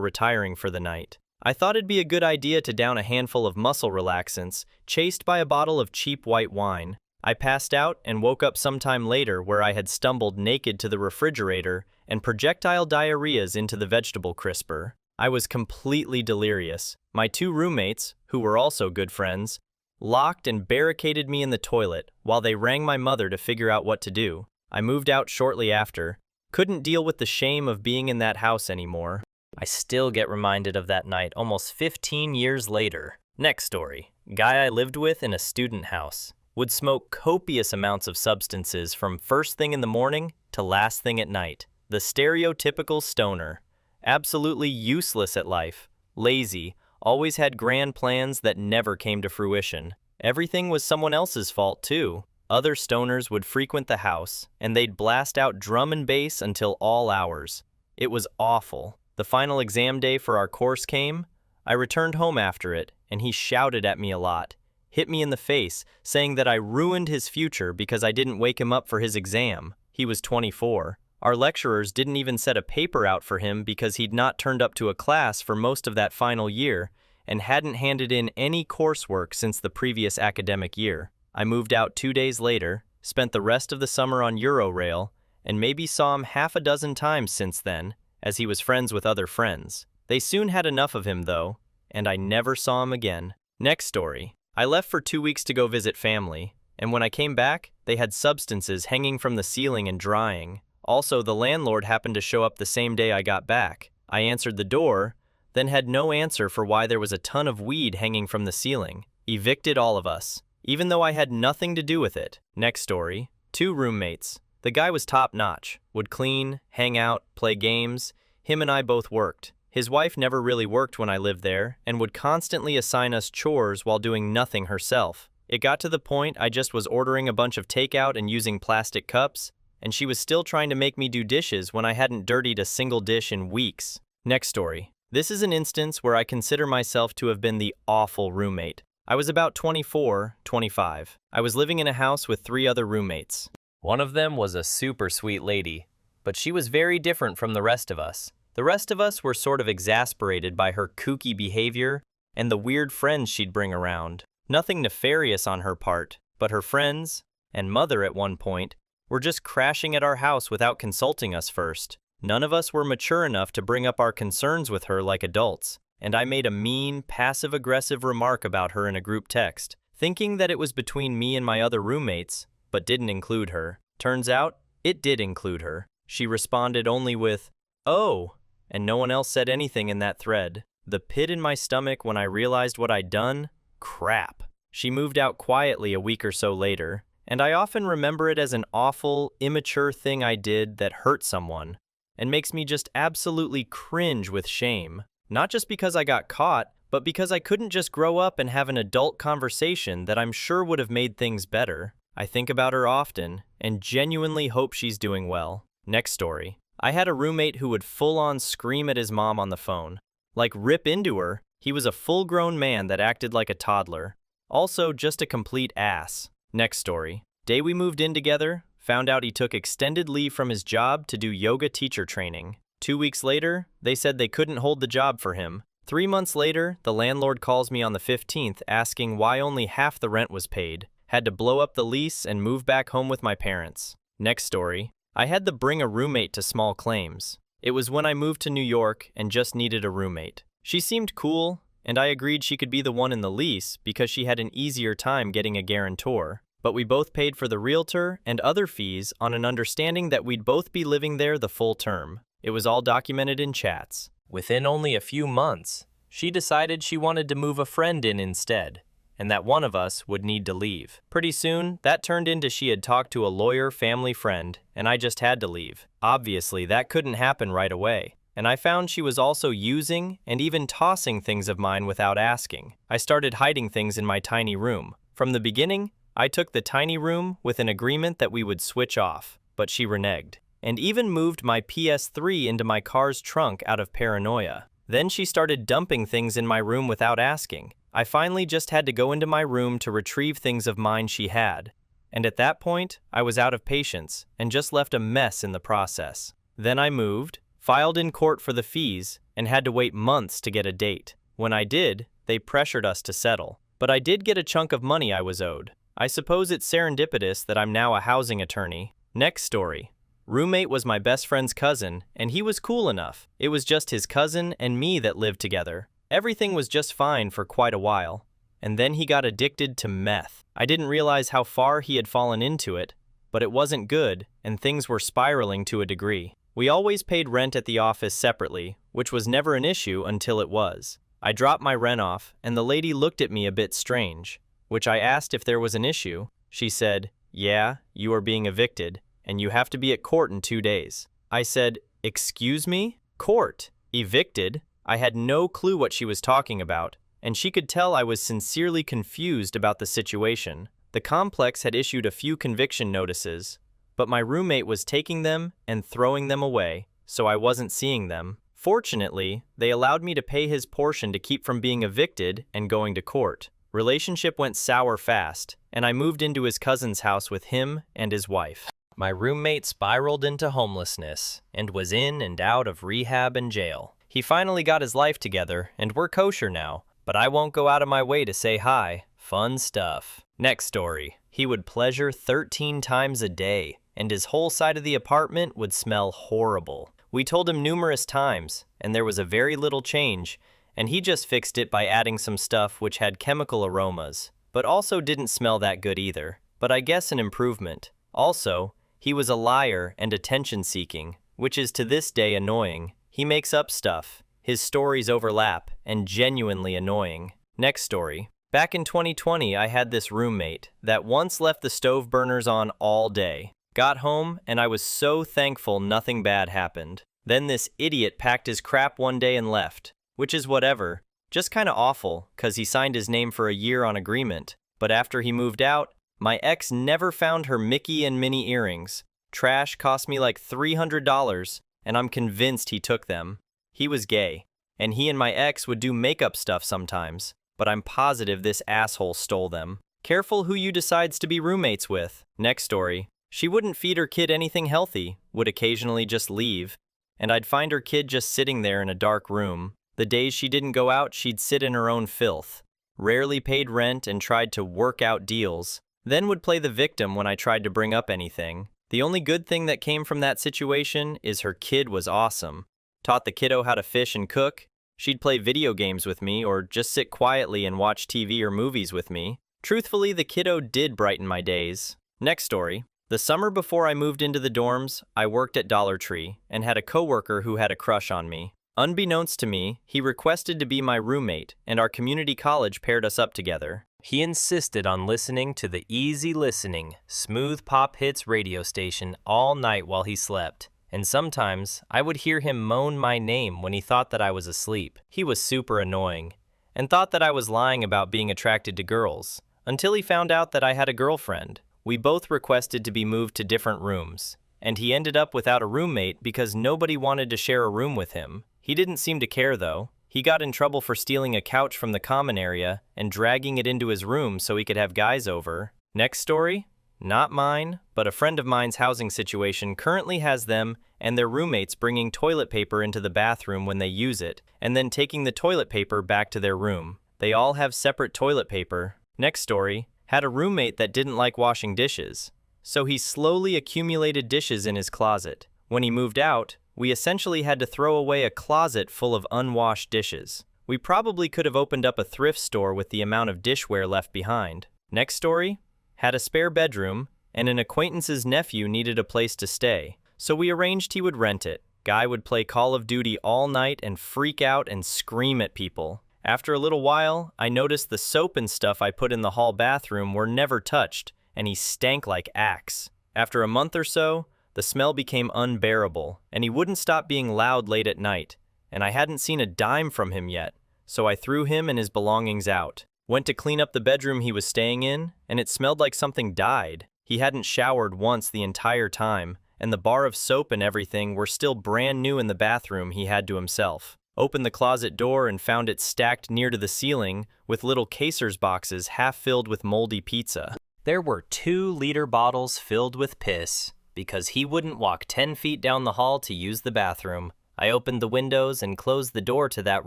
retiring for the night. I thought it'd be a good idea to down a handful of muscle relaxants, chased by a bottle of cheap white wine. I passed out and woke up sometime later where I had stumbled naked to the refrigerator and projectile diarrheas into the vegetable crisper. I was completely delirious. My two roommates, who were also good friends, locked and barricaded me in the toilet while they rang my mother to figure out what to do. I moved out shortly after. Couldn't deal with the shame of being in that house anymore. I still get reminded of that night almost 15 years later. Next story. Guy I lived with in a student house. Would smoke copious amounts of substances from first thing in the morning to last thing at night. The stereotypical stoner. Absolutely useless at life. Lazy. Always had grand plans that never came to fruition. Everything was someone else's fault too. Other stoners would frequent the house, and they'd blast out drum and bass until all hours. It was awful. The final exam day for our course came. I returned home after it, and he shouted at me a lot. Hit me in the face, saying that I ruined his future because I didn't wake him up for his exam. He was 24. Our lecturers didn't even set a paper out for him because he'd not turned up to a class for most of that final year and hadn't handed in any coursework since the previous academic year. I moved out 2 days later, spent the rest of the summer on Eurorail, and maybe saw him half a dozen times since then, as he was friends with other friends. They soon had enough of him though, and I never saw him again. Next story. I left for 2 weeks to go visit family, and when I came back, they had substances hanging from the ceiling and drying. Also, the landlord happened to show up the same day I got back. I answered the door, then had no answer for why there was a ton of weed hanging from the ceiling. Evicted all of us, even though I had nothing to do with it. Next story. 2 roommates. The guy was top-notch, would clean, hang out, play games. Him and I both worked. His wife never really worked when I lived there and would constantly assign us chores while doing nothing herself. It got to the point I just was ordering a bunch of takeout and using plastic cups, and she was still trying to make me do dishes when I hadn't dirtied a single dish in weeks. Next story. This is an instance where I consider myself to have been the awful roommate. I was about 24, 25. I was living in a house with 3 other roommates. One of them was a super sweet lady, but she was very different from the rest of us. The rest of us were sort of exasperated by her kooky behavior and the weird friends she'd bring around. Nothing nefarious on her part, but her friends, and mother at one point, were just crashing at our house without consulting us first. None of us were mature enough to bring up our concerns with her like adults, and I made a mean, passive-aggressive remark about her in a group text, thinking that it was between me and my other roommates, but didn't include her. Turns out, it did include her. She responded only with, "Oh," and no one else said anything in that thread. The pit in my stomach when I realized what I'd done? Crap. She moved out quietly a week or so later, and I often remember it as an awful, immature thing I did that hurt someone, and makes me just absolutely cringe with shame. Not just because I got caught, but because I couldn't just grow up and have an adult conversation that I'm sure would have made things better. I think about her often, and genuinely hope she's doing well. Next story. I had a roommate who would full-on scream at his mom on the phone. Like rip into her. He was a full-grown man that acted like a toddler. Also, just a complete ass. Next story. Day we moved in together, found out he took extended leave from his job to do yoga teacher training. 2 weeks later, they said they couldn't hold the job for him. 3 months later, the landlord calls me on the 15th asking why only half the rent was paid. Had to blow up the lease and move back home with my parents. Next story. I had to bring a roommate to small claims. It was when I moved to New York and just needed a roommate. She seemed cool, and I agreed she could be the one in the lease because she had an easier time getting a guarantor. But we both paid for the realtor and other fees on an understanding that we'd both be living there the full term. It was all documented in chats. Within only a few months, she decided she wanted to move a friend in instead, and that one of us would need to leave. Pretty soon, that turned into she had talked to a lawyer family friend, and I just had to leave. Obviously, that couldn't happen right away, and I found she was also using and even tossing things of mine without asking. I started hiding things in my tiny room. From the beginning, I took the tiny room with an agreement that we would switch off, but she reneged, and even moved my PS3 into my car's trunk out of paranoia. Then she started dumping things in my room without asking. I finally just had to go into my room to retrieve things of mine she had. And at that point, I was out of patience and just left a mess in the process. Then I moved, filed in court for the fees, and had to wait months to get a date. When I did, they pressured us to settle. But I did get a chunk of money I was owed. I suppose it's serendipitous that I'm now a housing attorney. Next story. Roommate was my best friend's cousin, and he was cool enough. It was just his cousin and me that lived together. Everything was just fine for quite a while. And then he got addicted to meth. I didn't realize how far he had fallen into it, but it wasn't good, and things were spiraling to a degree. We always paid rent at the office separately, which was never an issue until it was. I dropped my rent off, and the lady looked at me a bit strange, which I asked if there was an issue. She said, "Yeah, you are being evicted, and you have to be at court in 2 days." I said, "Excuse me? Court? Evicted?" I had no clue what she was talking about, and she could tell I was sincerely confused about the situation. The complex had issued a few conviction notices, but my roommate was taking them and throwing them away, so I wasn't seeing them. Fortunately, they allowed me to pay his portion to keep from being evicted and going to court. Relationship went sour fast, and I moved into his cousin's house with him and his wife. My roommate spiraled into homelessness and was in and out of rehab and jail. He finally got his life together, and we're kosher now, but I won't go out of my way to say hi. Fun stuff. Next story. He would pleasure 13 times a day, and his whole side of the apartment would smell horrible. We told him numerous times, and there was a very little change, and he just fixed it by adding some stuff which had chemical aromas, but also didn't smell that good either. But I guess an improvement. Also, he was a liar and attention-seeking, which is to this day annoying. He makes up stuff. His stories overlap, and genuinely annoying. Next story. Back in 2020, I had this roommate that once left the stove burners on all day. Got home, and I was so thankful nothing bad happened. Then this idiot packed his crap one day and left, which is whatever. Just kinda awful, 'cause he signed his name for a year on agreement. But after he moved out, my ex never found her Mickey and Minnie earrings. Trash cost me like $300, and I'm convinced he took them. He was gay, and he and my ex would do makeup stuff sometimes, but I'm positive this asshole stole them. Careful who you decides to be roommates with. Next story. She wouldn't feed her kid anything healthy, would occasionally just leave, and I'd find her kid just sitting there in a dark room. The days she didn't go out, she'd sit in her own filth. Rarely paid rent and tried to work out deals. Then would play the victim when I tried to bring up anything. The only good thing that came from that situation is her kid was awesome. Taught the kiddo how to fish and cook. She'd play video games with me or just sit quietly and watch TV or movies with me. Truthfully, the kiddo did brighten my days. Next story. The summer before I moved into the dorms, I worked at Dollar Tree and had a coworker who had a crush on me. Unbeknownst to me, he requested to be my roommate, and our community college paired us up together. He insisted on listening to the easy listening, smooth pop hits radio station all night while he slept. And sometimes, I would hear him moan my name when he thought that I was asleep. He was super annoying, and thought that I was lying about being attracted to girls, until he found out that I had a girlfriend. We both requested to be moved to different rooms, and he ended up without a roommate because nobody wanted to share a room with him. He didn't seem to care though. He got in trouble for stealing a couch from the common area and dragging it into his room so he could have guys over. Next story? Not mine, but a friend of mine's housing situation currently has them and their roommates bringing toilet paper into the bathroom when they use it, and then taking the toilet paper back to their room. They all have separate toilet paper. Next story. Had a roommate that didn't like washing dishes, so he slowly accumulated dishes in his closet. When he moved out, we essentially had to throw away a closet full of unwashed dishes. We probably could have opened up a thrift store with the amount of dishware left behind. Next story. Had a spare bedroom, and an acquaintance's nephew needed a place to stay, so we arranged he would rent it. Guy would play Call of Duty all night and freak out and scream at people. After a little while, I noticed the soap and stuff I put in the hall bathroom were never touched, and he stank like Axe. After a month or so, the smell became unbearable, and he wouldn't stop being loud late at night, and I hadn't seen a dime from him yet, so I threw him and his belongings out. Went to clean up the bedroom he was staying in, and it smelled like something died. He hadn't showered once the entire time, and the bar of soap and everything were still brand new in the bathroom he had to himself. Opened the closet door and found it stacked near to the ceiling with little Caesar's boxes half filled with moldy pizza. There were 2-liter bottles filled with piss because he wouldn't walk 10 feet down the hall to use the bathroom. I opened the windows and closed the door to that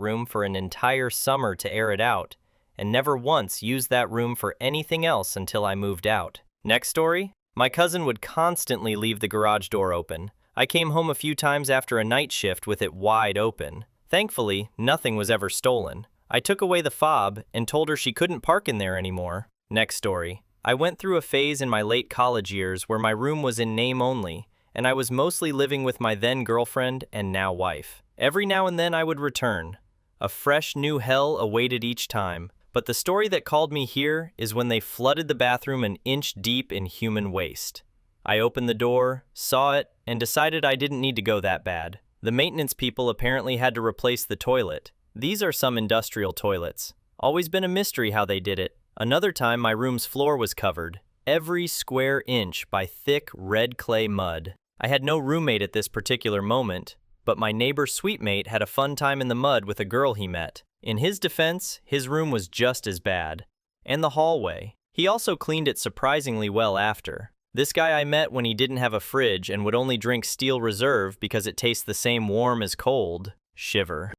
room for an entire summer to air it out, and never once used that room for anything else until I moved out. Next story? My cousin would constantly leave the garage door open. I came home a few times after a night shift with it wide open. Thankfully, nothing was ever stolen. I took away the fob and told her she couldn't park in there anymore. Next story. I went through a phase in my late college years where my room was in name only, and I was mostly living with my then girlfriend and now wife. Every now and then I would return. A fresh new hell awaited each time. But the story that called me here is when they flooded the bathroom an inch deep in human waste. I opened the door, saw it, and decided I didn't need to go that bad. The maintenance people apparently had to replace the toilet. These are some industrial toilets. Always been a mystery how they did it. Another time my room's floor was covered, every square inch, by thick red clay mud. I had no roommate at this particular moment, but my neighbor suite-mate had a fun time in the mud with a girl he met. In his defense, his room was just as bad. And the hallway. He also cleaned it surprisingly well after. This guy I met when he didn't have a fridge and would only drink Steel Reserve because it tastes the same warm as cold. Shiver.